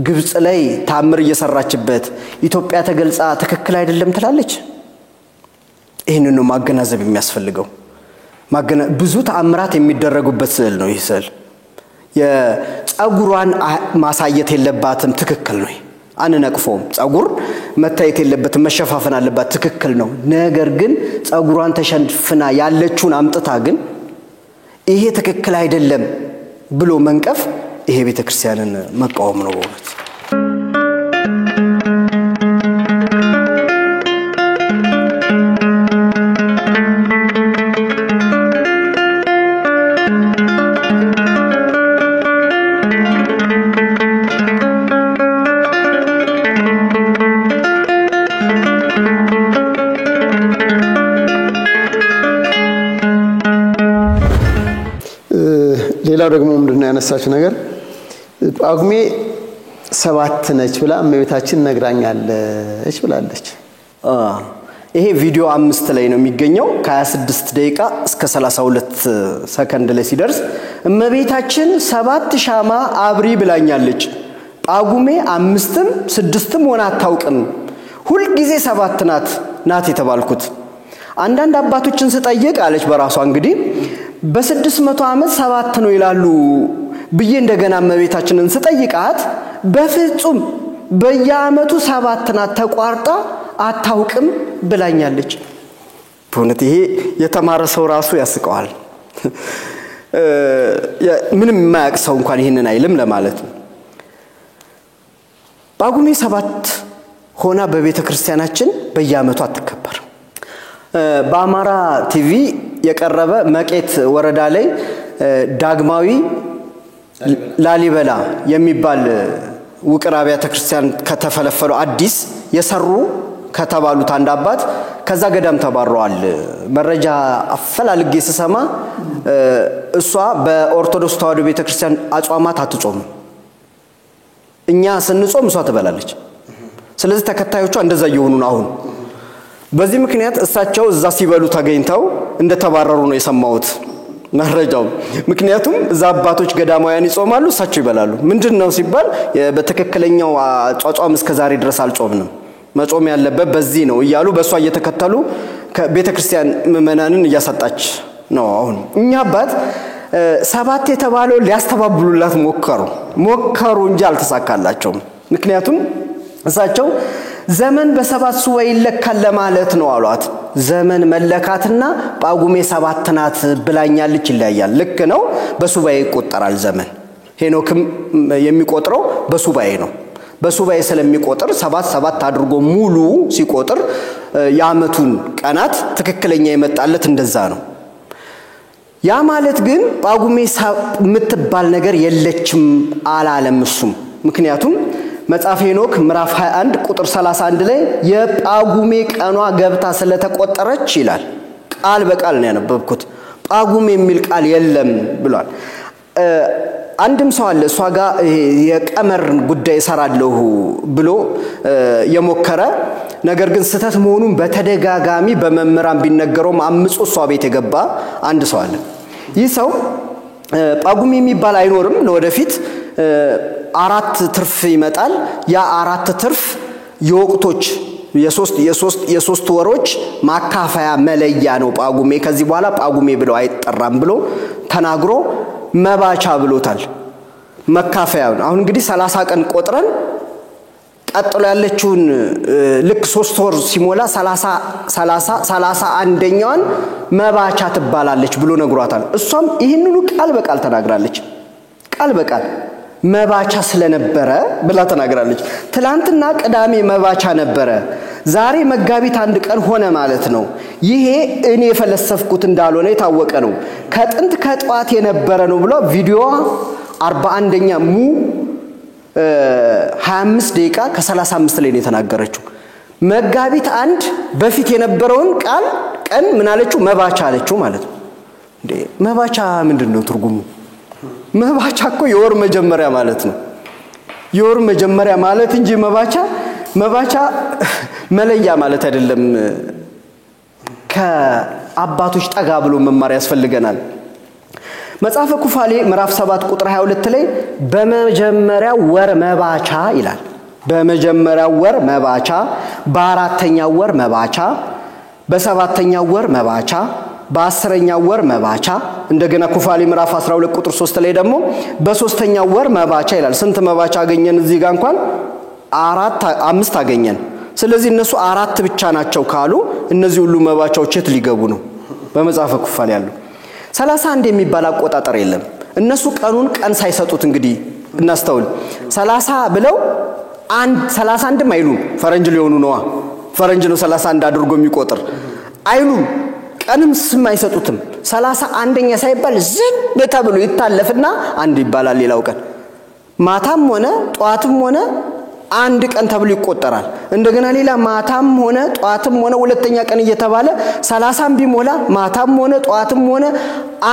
ግብጽ ላይ ታምር እየሰራችበት ኢትዮጵያ ተገልጻ ትክክል አይደለም ትላለች ይሄንን ነው ማገናዘብ የሚያስፈልገው ብዙ ተአምራት የሚደረጉበት ስዕል ነው ይህ ስዕል የጸጉሯን ማሳየት የለባትም ትክክል ነው አንነቅፎም ጸጉር መታየት የለበትም መሸፋፈን አለባት ትክክል ነው ነገር ግን ጸጉሯን ተሸንፍና ያለችውን አምጥታ ግን ይሄ ትክክል አይደለም ብሎ መንቀፍ ይሄ ቤተክርስቲያንን መቃወም ነው ማለት ሌላው ደግሞ ምንድነው ያነሳችው ነገር ጳጉሜ 7 ነች ብላ እመቤታችን ነግራኛለች ብላለች ይሄ ቪዲዮ 5 ላይ ነው የሚገኘው ከ26 ደቂቃ እስከ 32 ሰከንድ ላይ ሲደርስ እመቤታችን 7 ሻማ አብሪ ብላኛለች ጳጉሜ 5ም 6ም ሆነ አታውቅም ሁሉ ጊዜ 7 ናት የተባልኩት አንዳንድ አባቶችን ስጠይቅ አለች በራሷ እንግዲህ በ600 ዓመት 7 ነው ይላሉ ብዬ እንደገና እመቤታችንን ስጠይቃት በፍጹም በየአመቱ 7 ናት ተቋርጣ አታውቅም ብላኛለች በእውነት ይሄ የተማረ ሰው ራሱ ያስቀዋል ምንም የማያውቅ ሰው እንኳን ይሄንን አይልም ለማለት ጳጉሜ 7 ሆና በቤተክርስቲያናችን በየአመቱ አትከበር በአማራ ቲቪ የቀረበ መቄት ወረዳ ላይ ዳግማዊ ላሊበላ የሚባል ውቅር አብያተ ክርስቲያን ከተፈለፈሉ አዲስ የሰሩ ከተባሉት አንድ አባት ከዛ ገዳም ተባረዋል መረጃ አፈላልጌ ሲሰማ እሷ በኦርቶዶክስ ተዋሕዶ ቤተክርስቲያን አጽዋማት አትጾም እኛ ስንጾም እሷ ትበላለች ስለዚህ ተከታዮቿ እንደዛ ይሆኑ ነው አሁን በዚህ ምክንያት እሳቸው እዛ ሲበሉ ተገኝተው እንደተባረሩ ነው የሰማሁት መረጃው ምክንያቱም እዛ አባቶች ገዳማውያን ይጾማሉ እሳቸው ይበላሉ ምንድነው ሲባል በተከክለኛው ጿጿም እስከ ዛሬ ድረስ አልጾምንም መጾም ያለበት በዚህ ነው ይያሉ በሷ እየተከተሉ ከቤተክርስቲያን ምእመናንን ያሳጣች ነው አሁን እኛ አባት ሰባት የተባለው ሊያስተባብሉላት ሞከሩ እንጂ አልተሳካላቸውም ምክንያቱም እሳቸው ዘመን በሰባት ሱባኤ ይለካል ለማለት ነው አሏት ዘመን መለካትና ጳጉሜ 7 ናት ብላኛለች ይለያያል ልክ ነው በሱባኤ ይቆጠራል ዘመን ሄኖክም የሚቆጥረው በሱባኤ ነው በሱባኤ ስለሚቆጥር 7 አድርጎ ሙሉ ሲቆጥር ያመቱን ቀናት ትክክለኛ ይመጣለት እንደዛ ነው ያ ማለት ግን ጳጉሜ ምትባል ነገር የለችም አላለም እሱም ምክንያቱም መጽሐፈ ሄኖክ ምዕራፍ 21 ቁጥር 31 ላይ የጳጉሜ ቀኗ ገብታ ስለተቆጠረች ይላል ቃል በቃል ነው ያነበብኩት ጳጉሜ የሚል ቃል የለም ብሏል አንድም ሰው አለ እሷ ጋር የቀመር ጉዳይ ሰራለሁ ብሎ የሞከረ ነገር ግን ስተት መሆኑን በተደጋጋሚ በመምራን ቢነገረው አምጾ እሷ ቤት የገባ አንድ ሰው አለ ይህ ሰው ጳጉሜ የሚባል አይኖርም ለወደፊት አራት ትርፍ ይመጣል ያ አራት ትርፍ የወቅቶች የሶስት ወሮች ማካፈያ መለያ ነው ጳጉሜ ከዚህ በኋላ ጳጉሜ ብለው አይጠራም ብሎ ተናግሮ መባቻ ብሎታል መካፈያው አሁን እንግዲህ 30 ቀን ቆጥረን ቀጥሎ ያለችውን ልክ 3 ወር ሲሞላ 31ኛዋን መባቻ ትባላለች ብሎ ነግሯታል እሷም ይሄንኑ ቃል በቃል ተናግራለች ቃል በቃል መባቻ ስለነበረ ብላ ተናግራለች ትላንትና ቅዳሜ መባቻ ነበረ ዛሬ መጋቢት 1 ቀን ሆነ ማለት ነው ይሄ እኔ ፈለሰፍኩት እንዳልሆነ የታወቀ ነው ከጥንት ከጧት የነበረ ነው ብሎ ቪዲዮ 41ኛ 25 ደቂቃ ከ35 ላይ ነው የተናገረችው መጋቢት 1 በፊት የነበረውን ቀን ምን አለችው መባቻ አለችው ማለት ነው እንዴ መባቻ ምንድነው ትርጉሙ መባቻ እኮ የወር መጀመሪያ ማለት ነው የወር መጀመሪያ ማለት እንጂ መባቻ መለያ ማለት አይደለም ከአባቶች ጠጋ ብሎ መማር ያስፈልገናል መጽሐፈ ኩፋሌ ምዕራፍ 7 ቁጥር 22 ላይ በመጀመሪያው ወር መባቻ ይላል በመጀመሪያው ወር መባቻ በአራተኛው ወር መባቻ በሰባተኛው ወር መባቻ በ10ኛው ወር መባቻ እንደገና ኩፋሌ ምዕራፍ 12 ቁጥር 3 ላይ ደግሞ በሶስተኛው ወር መባቻ ይላል ስንት መባቻ አገኘን እዚህ ጋር እንኳን 5 አገኘን ስለዚህ እነሱ 4 ብቻ ናቸው ካሉ እነዚህ ሁሉ መባቻዎች የት ሊገቡ ነው በመጽሐፈ ኩፋሌ ያለው 31 የሚባል አቆጣጠር የለም እነሱ ቀን ሳይሰጡት እንግዲህ እናስተውል 30 ብለው 31 አይሉም ፈረንጅ ሊሆኑ ነው ፈረንጅ ነው 31 አድርጎ የሚቆጥር አይሉም ቀንም ስም አይሰጡትም 31ኛ ሳይባል ዝም ተብሎ ይታለፍና አንድ ይባላል ሌላው ቀን ማታም ሆነ ጧትም ሆነ አንድ ቀን ተብሎ ይቆጠራል እንደገና ሌላ ማታም ሆነ ጧትም ሆነ ሁለተኛ ቀን እየተባለ 30 ቢሞላ ማታም ሆነ ጧትም ሆነ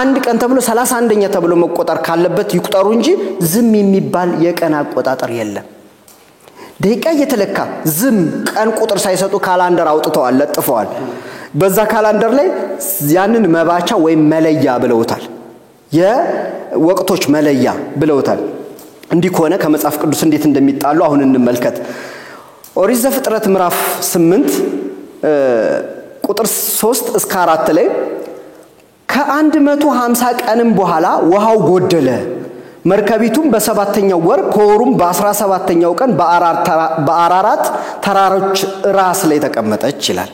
አንድ ቀን ተብሎ 31ኛ ተብሎ መቆጠር ካለበት ይቁጠሩ እንጂ ዝም የሚባል የቀን አቆጣጠር የለም ደቂቃ እየተለካ ዝም ቀን ቁጥር ሳይሰጡ ካላንደር አውጥተዋል ለጥፈዋል በዛ ካላንደር ላይ ያንን መባቻ ወይ መለያ ብለውታል የወቅቶች መለያ ብለውታል እንዲህ ከሆነ ከመጽሐፍ ቅዱስ እንዴት እንደሚጣሉ አሁን እንመልከት ኦሪት ዘፍጥረት ምዕራፍ 8 ቁጥር 3 እስከ 4 ላይ ከ150 ቀንም በኋላ ውሃው ጎደለ መርከቢቱም በሰባተኛው ወር ከወሩም በ17ኛው ቀን በአራራት ተራሮች ራስ ላይ ተቀመጠች ይላል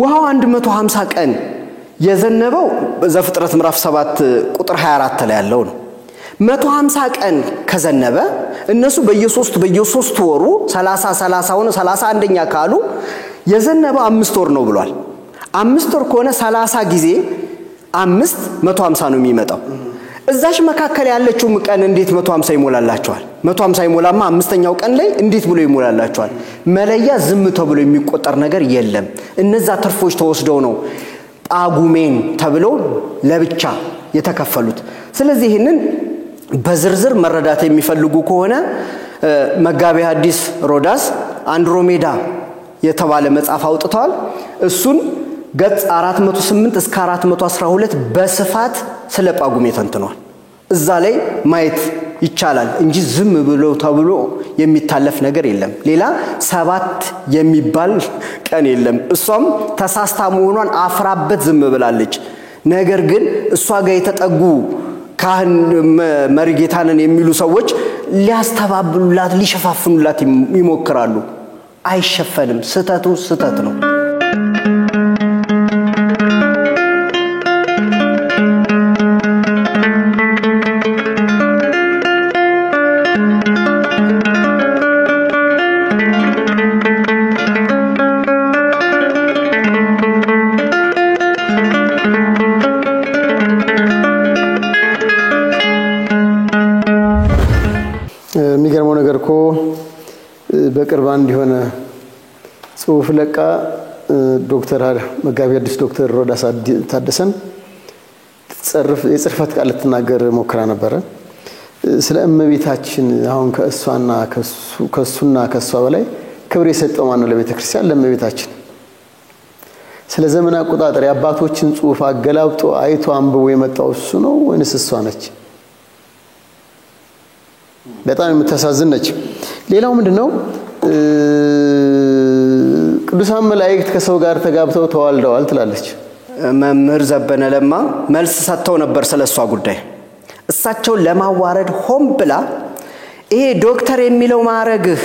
ውሃው 150 ቀን የዘነበው ዘፍጥረት ምዕራፍ 7 ቁጥር 24 ላይ ያለው ነው 150 ቀን ከዘነበ እነሱ በየሶስት ወሩ 30 ሆነ 31ኛ ካሉ የዘነበው 5 ወር ነው ብሏል 5 ወር ከሆነ 30 ጊዜ 5 150 ነው የሚመጣው እዛሽ መካከል ያለችው ቀን እንዴት 150 ይሞላላቸዋል 150 ይሞላማ አምስተኛው ቀን ላይ እንዴት ብሎ ይሞላላቸዋል መለያ ዝም ተብሎ የሚቆጠር ነገር የለም እነዛ ትርፎች ተወስደው ነው ጳጉሜን ተብሎ ለብቻ የተከፈሉት ስለዚህ ይሄንን በዝርዝር መረዳት የሚፈልጉ ከሆነ መጋቤ ሐዲስ ሮዳስ አንድሮሜዳ የተባለ መጽሐፍ አውጥቷል እሱን ገጽ 408 እስከ 412 በስፋት ስለ ጳጉሜ ተንትኗል። እዛ ላይ ማየት ይቻላል እንጂ ዝም ብሎ ተብሎ የሚታለፍ ነገር የለም። ሌላ 7 የሚባል ቀን የለም። እሷም ተሳስታ መሆኗን አፍራበት ዝም ብላለች። ነገር ግን እሷ ጋር የተጠጉ ካህን መሪጌታንን የሚሉ ሰዎች ሊያስተባብሉላት ሊሸፋፍኑላት ይሞክራሉ። አይሸፈንም። ስተቱ ስተት ነው። የሚገርመው ነገር እኮ በቅርብ አንድ የሆነ ጽሁፍ ለቃ ዶክተር መጋቢ አዲስ ዶክተር ሮዳስ ታደሰን የጽርፈት ቃል ልትናገር ሞክራ ነበረ። ስለ እመቤታችን አሁን ከእሱና ከእሷ በላይ ክብር የሰጠው ማን ነው ለቤተክርስቲያን? ለእመቤታችን። ስለ ዘመን አቆጣጠር የአባቶችን ጽሁፍ አገላብጦ አይቶ አንብቦ የመጣው እሱ ነው ወይንስ እሷ ነች? በጣም የምታሳዝን ነች። ሌላው ምንድነው? ቅዱሳን መላእክት ከሰው ጋር ተጋብተው ተዋልደዋል ትላለች። መምህር ዘበነ ለማ መልስ ሰጥተው ነበር ስለሷ ጉዳይ። እሳቸው ለማዋረድ ሆም ብላ ይሄ ዶክተር የሚለው ማዕረግህ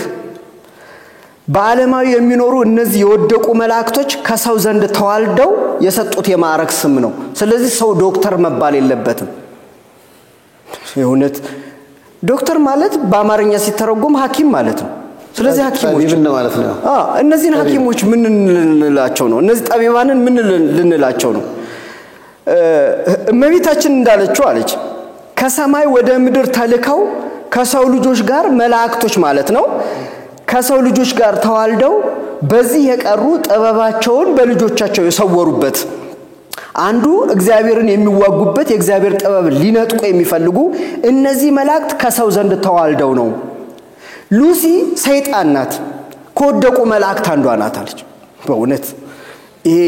በዓለማዊ የሚኖሩ እነዚህ የወደቁ መላእክቶች ከሰው ዘንድ ተዋልደው የሰጡት የማዕረግ ስም ነው። ስለዚህ ሰው ዶክተር መባል የለበትም። የእውነት ዶክተር ማለት በአማርኛ ሲተረጎም ሐኪም ማለት ነው። ስለዚህ ሐኪሞች ምን ማለት ነው? እነዚህን ሐኪሞች ምን እንላቸው ነው? እነዚህ ጠቢባንን ምን ልንላቸው ነው? እመቤታችን እንዳለችው አለች ከሰማይ ወደ ምድር ተልከው ከሰው ልጆች ጋር መላእክቶች ማለት ነው ከሰው ልጆች ጋር ተዋልደው በዚህ የቀሩ ጥበባቸውን በልጆቻቸው የሰወሩበት አንዱ እግዚአብሔርን የሚዋጉበት የእግዚአብሔር ጥበብ ሊነጥቁ የሚፈልጉ እነዚህ መላእክት ከሰው ዘንድ ተዋልደው ነው። ሉሲ ሰይጣን ናት፣ ከወደቁ መላእክት አንዷ ናት አለች። በእውነት ይሄ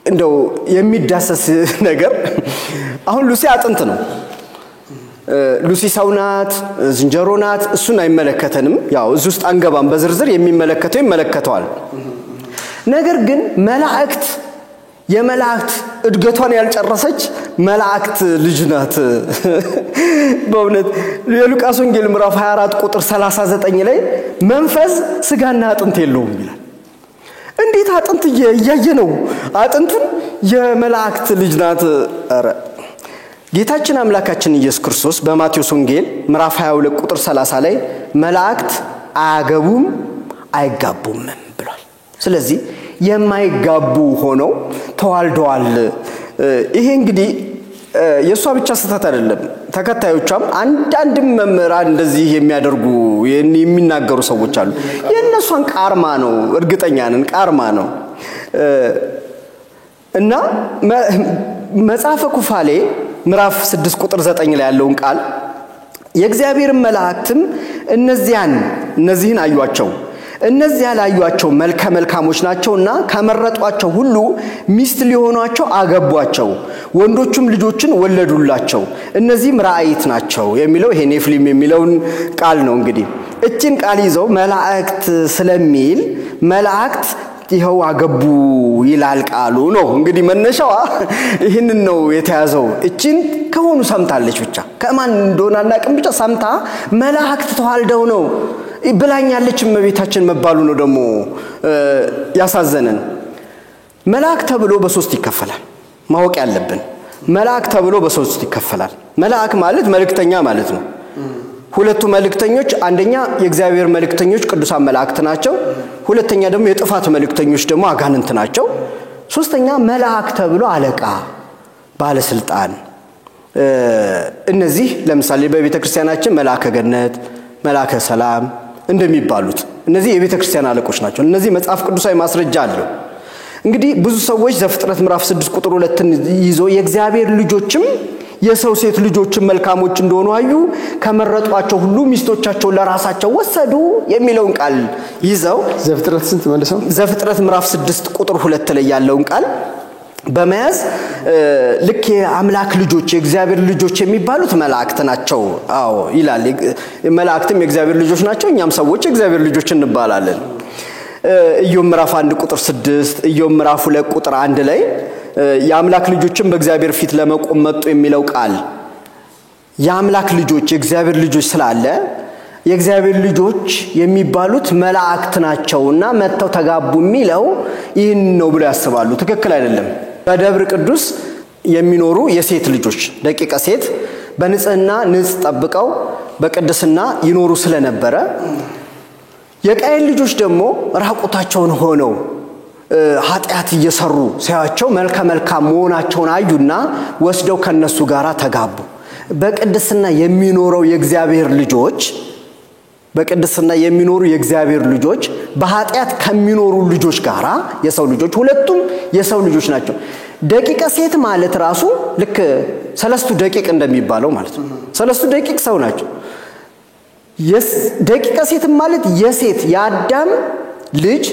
እንደው የሚዳሰስ ነገር አሁን ሉሲ አጥንት ነው። ሉሲ ሰው ናት፣ ዝንጀሮ ናት፣ እሱን አይመለከተንም። ያው እዚህ ውስጥ አንገባም። በዝርዝር የሚመለከተው ይመለከተዋል። ነገር ግን መላእክት የመላእክት እድገቷን ያልጨረሰች መላእክት ልጅ ናት። በእውነት የሉቃስ ወንጌል ምዕራፍ 24 ቁጥር 39 ላይ መንፈስ ስጋና አጥንት የለውም ይላል። እንዴት አጥንት እያየ ነው አጥንቱን የመላእክት ልጅ ናት? አረ ጌታችን አምላካችን ኢየሱስ ክርስቶስ በማቴዎስ ወንጌል ምዕራፍ 22 ቁጥር 30 ላይ መላእክት አያገቡም አይጋቡም ብሏል። ስለዚህ የማይጋቡ ሆነው ተዋልደዋል። ይሄ እንግዲህ የሷ ብቻ ስተት አይደለም። ተከታዮቿም አንዳንድም መምህራን እንደዚህ የሚያደርጉ የሚናገሩ ሰዎች አሉ። የነሷን ቃርማ ነው፣ እርግጠኛ ነን ቃርማ ነው። እና መጽሐፈ ኩፋሌ ምዕራፍ 6 ቁጥር 9 ላይ ያለውን ቃል የእግዚአብሔር መላእክትም እነዚህን አዩአቸው እነዚህ ያላዩአቸው መልካሞች ናቸውና ከመረጧቸው ሁሉ ሚስት ሊሆኗቸው አገቧቸው ወንዶቹም ልጆችን ወለዱላቸው እነዚህም ራእይት ናቸው የሚለው ይሄ ኔፍሊም የሚለውን ቃል ነው። እንግዲህ እቺን ቃል ይዘው መላእክት ስለሚል መላእክት ይሄው አገቡ ይላል ቃሉ ነው። እንግዲህ መነሻዋ ይሄንን ነው የተያዘው። እቺን ከሆኑ ሰምታለች ብቻ ከማን እንደሆነ አናውቅም ብቻ ሰምታ መላእክት ተዋልደው ነው ብላኛለች እመቤታችን መባሉ ነው ደግሞ ያሳዘነን። መልአክ ተብሎ በሶስት ይከፈላል ማወቅ ያለብን። መልአክ ተብሎ በሶስት ይከፈላል። መልአክ ማለት መልእክተኛ ማለት ነው። ሁለቱ መልእክተኞች አንደኛ የእግዚአብሔር መልእክተኞች ቅዱሳን መላእክት ናቸው። ሁለተኛ ደግሞ የጥፋት መልእክተኞች ደግሞ አጋንንት ናቸው። ሶስተኛ መልአክ ተብሎ አለቃ ባለስልጣን። እነዚህ ለምሳሌ በቤተክርስቲያናችን መልአከ ገነት መልአከ ሰላም እንደሚባሉት እነዚህ የቤተክርስቲያን አለቆች ናቸው። እነዚህ መጽሐፍ ቅዱሳዊ ማስረጃ አለው። እንግዲህ ብዙ ሰዎች ዘፍጥረት ምዕራፍ 6 ቁጥር 2 ይዞ የእግዚአብሔር ልጆችም የሰው ሴት ልጆችን መልካሞች እንደሆኑ አዩ ከመረጧቸው ሁሉ ሚስቶቻቸው ለራሳቸው ወሰዱ የሚለውን ቃል ይዘው ዘፍጥረት ስንት መልሰው ዘፍጥረት ምዕራፍ 6 ቁጥር 2 ላይ ያለውን ቃል በመያዝ ልክ የአምላክ ልጆች የእግዚአብሔር ልጆች የሚባሉት መላእክት ናቸው አዎ ይላል መላእክትም የእግዚአብሔር ልጆች ናቸው እኛም ሰዎች የእግዚአብሔር ልጆች እንባላለን ኢዮብ ምዕራፍ 1 ቁጥር 6 ኢዮብ ምዕራፍ 2 ቁጥር 1 ላይ የአምላክ ልጆችን በእግዚአብሔር ፊት ለመቆም መጡ የሚለው ቃል የአምላክ ልጆች የእግዚአብሔር ልጆች ስላለ የእግዚአብሔር ልጆች የሚባሉት መላእክት ናቸውና መተው ተጋቡ የሚለው ይህን ነው ብለው ያስባሉ ትክክል አይደለም በደብረ ቅዱስ የሚኖሩ የሴት ልጆች ደቂቀ ሴት በንጽህና ንጽህ ጠብቀው በቅድስና ይኖሩ ስለነበረ የቃየል ልጆች ደግሞ ራቁታቸውን ሆነው ኃጢአት እየሰሩ ሲያቸው መልካም መሆናቸውን አዩና ወስደው ከነሱ ጋራ ተጋቡ በቅድስና የሚኖረው የእግዚአብሔር ልጆች በቅድስና የሚኖሩ የእግዚአብሔር ልጆች በኃጢአት ከሚኖሩ ልጆች ጋራ የሰው ልጆች ሁለቱም የሰው ልጆች ናቸው ደቂቀ ሴት ማለት ራሱ ልክ ሰለስቱ ደቂቅ እንደሚባለው ማለት ነው ሰለስቱ ደቂቅ ሰው ናቸው ደቂቀ ሴት ማለት የሴት የአዳም ልጅ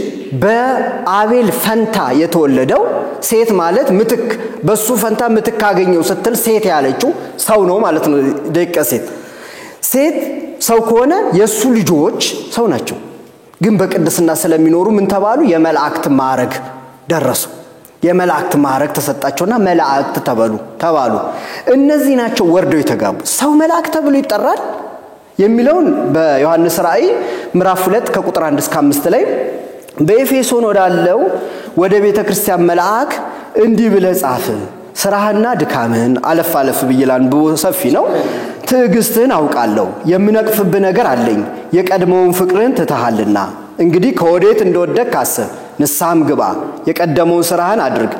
በአቤል ፈንታ የተወለደው ሴት ማለት ምትክ በሱ ፈንታ ምትክ አገኘው ስትል ሴት ያለችው ሰው ነው ማለት ነው ደቂቀ ሴት ሰው ከሆነ የሱ ልጆች ሰው ናቸው ግን በቅድስና ስለሚኖሩ ምን ተባሉ የመላእክት ማዕረግ ደረሱ የመላእክት ማዕረግ ተሰጣቸውና መላእክት ተባሉ እነዚህ ናቸው ወርደው የተጋቡ ሰው መላእክት ተብሎ ይጠራል የሚለውን በዮሐንስ ራእይ ምዕራፍ 2 ከቁጥር 1 እስከ 5 ላይ በኤፌሶን ወዳለው ወደ ቤተክርስቲያን መልአክ እንዲህ ብለህ ጻፍ ስራህና ድካምህን አለፍ ብይላን በሰፊ ነው ትዕግስትህን አውቃለሁ የምነቅፍብህ ነገር አለኝ የቀድሞውን ፍቅርህን ትተሃልና እንግዲህ ከወዴት እንደወደቅክ አስብ ንስሐም ግባ የቀደመውን ስራህን አድርግ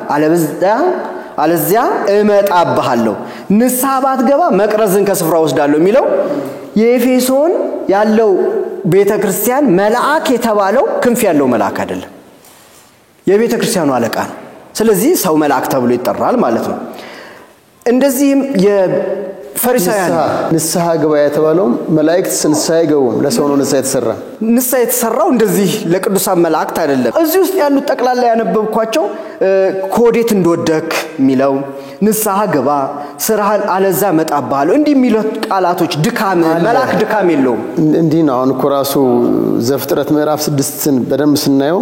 አለዚያ እመጣብሃለሁ ንስሐ ባትገባ መቅረዝን ከስፍራ ወስዳለሁ የሚለው የኤፌሶን ያለው ቤተክርስቲያን መልአክ የተባለው ክንፍ ያለው መልአክ አይደለም የቤተክርስቲያኑ አለቃ ነው ስለዚህ ሰው መልአክ ተብሎ ይጠራል ማለት ነው እንደዚህም የፈሪሳውያን ንስሐ ግባ የተባለው መላእክት ንስሐ ይገቡም ለሰው ነው ንስሐ የተሰራው እንደዚህ ለቅዱሳን መላእክት አይደለም እዚህ ውስጥ ያሉት ጠቅላላ ያነበብኳቸው ኮዴት እንደወደክ ሚለው ንስሐ ግባ ስራህን አለዛ መጣባለው እንዲህ ሚለው ቃላቶች ድካም መልአክ ድካም የለውም እንዲህ ነው አሁን ኮራሱ ዘፍጥረት ምዕራፍ 6ን በደም ስናየው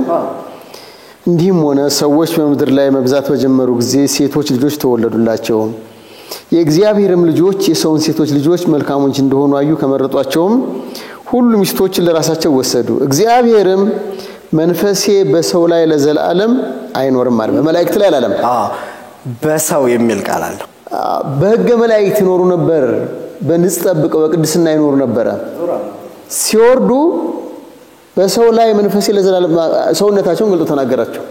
እንዲህም ሆነ ሰዎች በምድር ላይ መብዛት በጀመሩ ጊዜ ሴቶች ልጆች ተወለዱላቸው የእግዚአብሔርም ልጆች የሰውን ሴቶች ልጆች መልካሞች እንደሆኑ አዩ ከመረጧቸውም ሁሉ ሚስቶችን ለራሳቸው ወሰዱ እግዚአብሔርም መንፈሴ በሰው ላይ ለዘላለም አይኖርም ማለት በመላእክት ላይ አላለም በሰው የሚል ቃል አለ በሕገ መላእክት ይኖሩ ነበር በንጽህ ጠብቀው በቅድስና ይኖሩ ነበር ሲወርዱ በሰው ላይ መንፈሴ ለዘላለም ሰውነታቸውን ገልጦ ተናገራቸው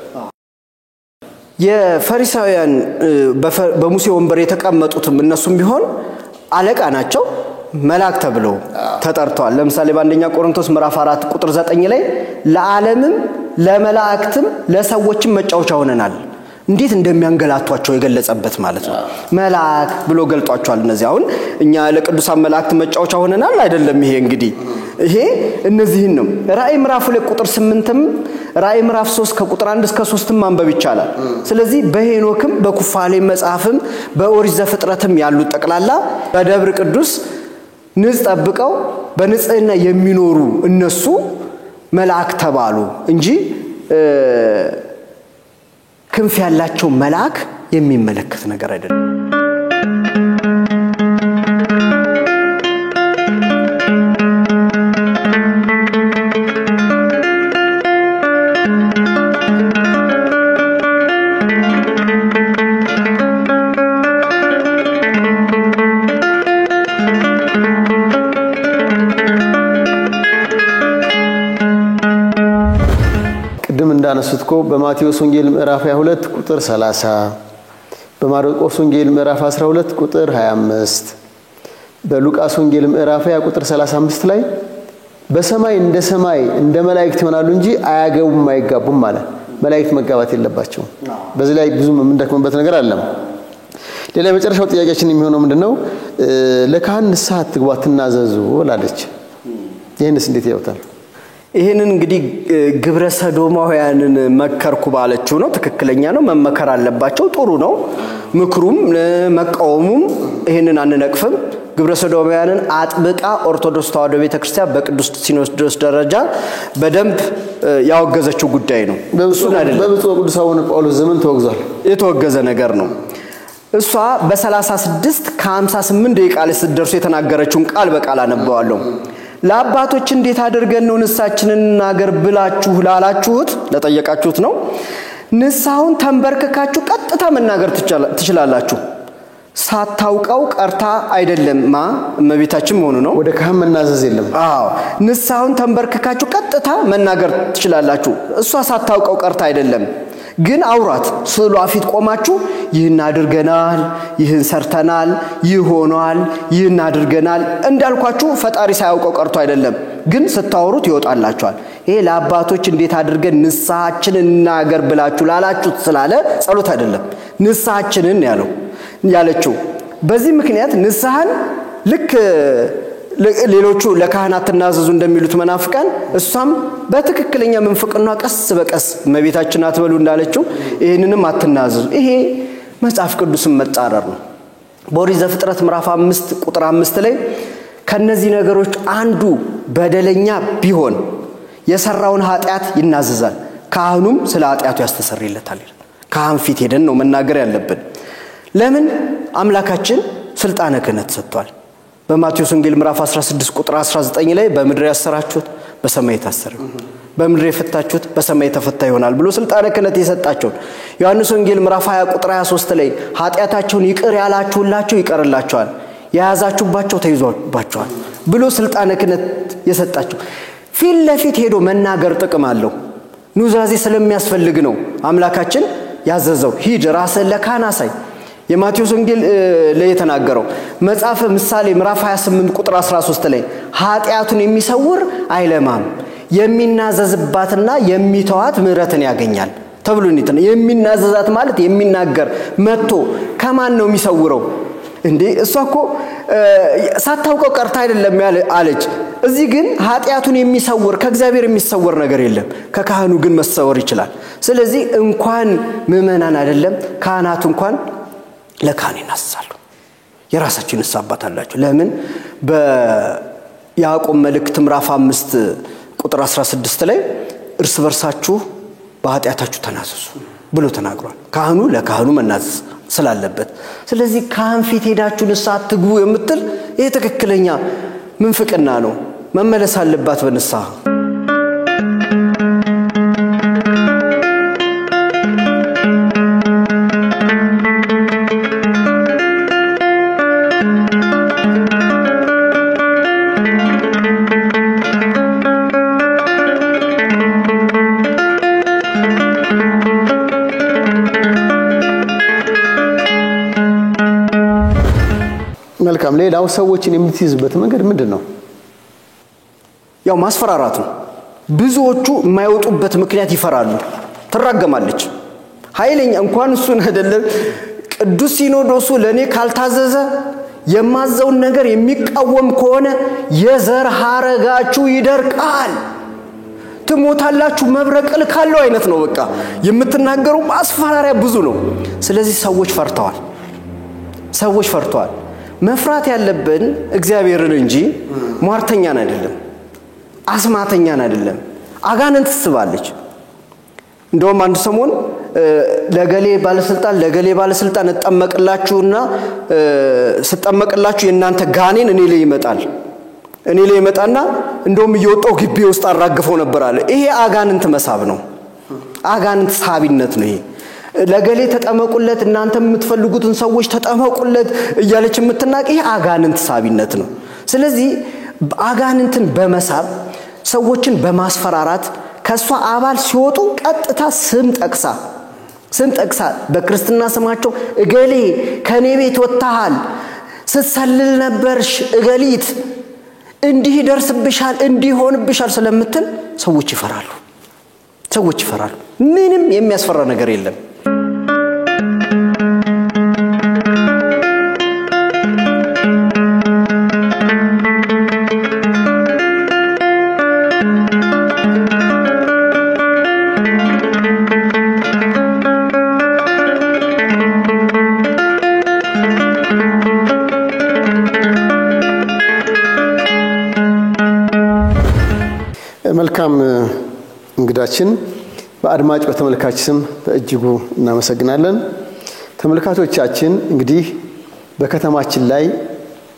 የፈሪሳውያን በሙሴ ወንበር የተቀመጡትም እነሱም ቢሆን አለቃ ናቸው መላእክት ተብለው ተጠርተዋል ለምሳሌ በአንደኛ ቆሮንቶስ ምዕራፍ 4 ቁጥር 9 ላይ ለዓለምም ለመላእክትም ለሰዎችም መጫወቻ ሆነናል እንዴት እንደሚያንገላቷቸው የገለጸበት ማለት ነው መልአክ ብሎ ገልጧቸዋል እነዚህ አሁን እኛ ለቅዱሳን መላእክት መጫወቻ ሆነናል አይደለም ይሄ እንግዲህ ይሄ እነዚህን ነው ራእይ ምዕራፍ 2 ቁጥር 8ም ራእይ ምዕራፍ 3 ከቁጥር 1 እስከ 3 ማንበብ ይቻላል ስለዚህ በሄኖክም በኩፋሌ መጽሐፍም በኦሪት ዘፍጥረትም ያሉ ጠቅላላ በደብረ ቅዱስ ንጽህ ጠብቀው በንጽህና የሚኖሩ እነሱ መልአክ ተባሉ እንጂ ክንፍ ያላቸው መልአክ የሚመለከት ነገር አይደለም እንዳነሱትኮ በማቴዎስ ወንጌል ምዕራፍ 22 ቁጥር 30 በማርቆስ ወንጌል ምዕራፍ 12 ቁጥር 25 በሉቃስ ወንጌል ምዕራፍ 20 ቁጥር 35 ላይ በሰማይ እንደ መላእክት ይሆናሉ እንጂ አያገቡም አይጋቡም ማለት መላእክት መጋባት የለባቸው በዚህ ላይ ብዙም እንደከመበት ነገር አለም ሌላ መጨረሻው ጥያቄያችን የሚሆነው ምንድነው ለካህን ንስሐ አትግቡ አትናዘዙ ላለች ይሄንስ እንዴት ያውታል? ይሄንን እንግዲህ ግብረ ሰዶማውያንን መከርኩ ባለችው ነው ትክክለኛ ነው መመከር አለባቸው ጥሩ ነው ምክሩም መቃወሙም ይሄንን አንነቅፍም ግብረ ሰዶማውያንን አጥብቃ ኦርቶዶክስ ተዋሕዶ ቤተክርስቲያን በቅዱስ ሲኖዶስ ደረጃ በደንብ ያወገዘችው ጉዳይ ነው በብፁዕ ቅዱስ አቡነ ጳውሎስ ዘመን ተወግዟል የተወገዘ ነገር ነው እሷ በ36 ከ58 ደቂቃ ላይ ስትደርሱ የተናገረችውን ቃል በቃል አነበዋለሁ ለአባቶች እንዴት አድርገን ነው ንስሐችንን እናገር ብላችሁ ላላችሁት ለጠየቃችሁት ነው ንስሐውን ተንበርክካችሁ ቀጥታ መናገር ትችላላችሁ ሳታውቀው ቀርታ አይደለምማ እመቤታችን ሆኖ ነው ወደ ካህን መናዘዝ የለም አዎ ንስሐውን ተንበርክካችሁ ቀጥታ መናገር ትችላላችሁ እሷ ሳታውቀው ቀርታ አይደለም ግን አውራት ስዕሏ ፊት ቆማችሁ ይህን አድርገናል ይህን ሰርተናል ይሆናል ይህን አድርገናል እንዳልኳችሁ ፈጣሪ ሳያውቀው ቀርቶ አይደለም ግን ስታወሩት ይወጣላችኋል ይሄ ለአባቶች እንዴት አድርገን ንስሐችንን እናገር ብላችሁ ላላችሁት ስላለ ጸሎት አይደለም ንስሐችንን ያለችው በዚህ ምክንያት ንስሐን ልክ ሌሎቹ ለካህናት ተናዘዙ እንደሚሉት መናፍቃን እሷም በትክክለኛ መንፈቅና ቀስ በቀስ እመቤታችን አትበሉ እንዳለችው ይሄንንም አትናዘዙ ይሄ መጽሐፍ ቅዱስን መጻረር ነው በኦሪት ዘፍጥረት ምዕራፍ 5 ቁጥር 5 ላይ ከነዚህ ነገሮች አንዱ በደለኛ ቢሆን የሰራውን ኃጢያት ይናዘዛል ካህኑም ስለ ኃጢያቱ ያስተሰርይለታል ካህን ፊት ሄደን ነው መናገር ያለብን ለምን አምላካችን ስልጣነ ክህነት ሰጥቷል በማቴዎስ ወንጌል ምዕራፍ 16 ቁጥር 19 ላይ በምድር ያሰራችሁት በሰማይ ይታሰር በምድር የፈታችሁት በሰማይ ተፈታ ይሆናል ብሎ ስልጣነ ክህነት የሰጣቸው ዮሐንስ ወንጌል ምዕራፍ 20 ቁጥር 23 ላይ ኃጢያታቸውን ይቅር ያላችሁላቸው ይቀርላቸዋል ያያዛችሁባቸው ተይዟባቸዋል ብሎ ስልጣነ ክህነት የሰጣቸው ፊት ለፊት ሄዶ መናገር ጥቅም አለው ኑዛዜ ስለሚያስፈልግ ነው አምላካችን ያዘዘው ሂድ ራስህን ለካህን አሳይ የማቴዎስ ወንጌል ላይ የተናገረው መጽሐፈ ምሳሌ ምዕራፍ 28 ቁጥር 13 ላይ ኃጢያቱን የሚሰውር አይለማም የሚናዘዝባትና የሚተዋት ምህረትን ያገኛል ተብሎ ነው የሚናዘዛት ማለት የሚናገር መጥቶ ከማን ነው የሚሰውረው እንዴ እሷኮ ሳታውቀው ቀርታ አይደለም አለች እዚህ ግን ኃጢያቱን የሚሰውር ከእግዚአብሔር የሚሰውር ነገር የለም ከካህኑ ግን መሰወር ይችላል ስለዚህ እንኳን ምእመናን አይደለም ካህናቱ እንኳን ለካህን ይናዘዛሉ የራሳቸውን ንስሐባታላችሁ ለምን በያዕቆብ መልእክት ምዕራፍ 5 ቁጥር 16 ላይ እርስ በርሳችሁ በኃጢያታችሁ ተናዘዙ ብሎ ተናግሯል ካህኑ ለካህኑ መናዘዝ ስላለበት ስለዚህ ካህን ፊት ሄዳችሁ ንስሐ አትግቡ የምትል ይሄ ትክክለኛ ምንፍቅና ነው መመለስ አለባት በንስሐ መልካም ሌላው ሰዎችን የምትይዝበት መንገድ ምንድነው ያው ማስፈራራት ነው ብዙዎቹ የማይወጡበት ምክንያት ይፈራሉ ትራገማለች ኃይለኛ እንኳን እሱን አይደለም ቅዱስ ሲኖዶሱ ለኔ ካልታዘዘ የማዘውን ነገር የሚቃወም ከሆነ የዘር ሐረጋችሁ ይደርቃል ትሞታላችሁ መብረቅል ካለው አይነት ነው በቃ የምትናገሩ ማስፈራሪያ ብዙ ነው ስለዚህ ሰዎች ፈርተዋል መፍራት ያለብን እግዚአብሔርን እንጂ ሟርተኛን አይደለም አስማተኛን አይደለም አጋንንት ትስባለች እንደውም አንድ ሰሞን ለገሌ ባለስልጣን ተጠመቅላችሁና ስጠመቅላችሁ የናንተ ጋኔን እኔ ላይ ይመጣና እንደውም እየወጣው ግቢ ውስጥ አራግፈው ነበር አለ ይሄ አጋንንት መሳብ ነው አጋንንት ሳቢነት ነው ይሄ ለገሌ ተጠመቁለት እናንተ የምትፈልጉትን ሰዎች ተጠመቁለት እያለች የምትናቅ ይሄ አጋንንት ሳቢነት ነው ስለዚህ አጋንንትን በመሳብ ሰዎችን በማስፈራራት ከሷ አባል ሲወጡ ቀጥታ ስም ጠቅሳ በክርስትና ስማቸው እገሌ ከኔ ቤት ወጣሃል ስትሰልል ነበርሽ እገሊት እንዲህ ደርስብሻል እንዲሆንብሻል ስለምትል ሰዎች ይፈራሉ ምንም የሚያስፈራ ነገር የለም እንግዳችን በአድማጭ በተመልካች ስም በእጅጉ እናመሰግናለን። ተመልካቾቻችን እንግዲህ በከተማችን ላይ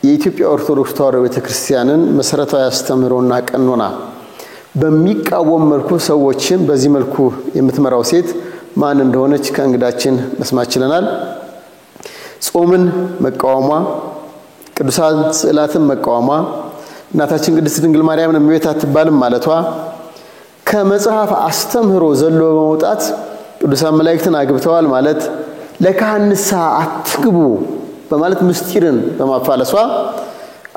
የኢትዮጵያ ኦርቶዶክስ ተዋሕዶ ቤተክርስቲያንን መሰረታዊ አስተምህሮና ቀኖና በሚቃወም መልኩ ሰዎችን በዚህ መልኩ የምትመራው ሴት ማን እንደሆነች ከእንግዳችን መስማት ችለናል። ጾምን መቃወሟ፣ ቅዱሳን ስዕላትን መቃወሟ፣ እናታችን ቅድስት ድንግል ማርያምን እመቤት አትባልም ማለቷ፣ ከመጽሐፍ አስተምህሮ ዘሎ በመውጣት ቅዱሳን መላእክትን አግብተዋል ማለት፣ ለካህንሳ አትግቡ በማለት ምስጢርን በማፋለሷ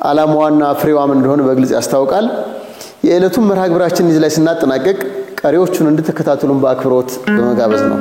ዓላማዋና ፍሬዋም እንደሆነ በግልጽ ያስታውቃል። የዕለቱን መርሃ ግብራችን እዚህ ላይ ስናጠናቀቅ ቀሪዎቹን እንድትከታተሉን በአክብሮት በመጋበዝ ነው።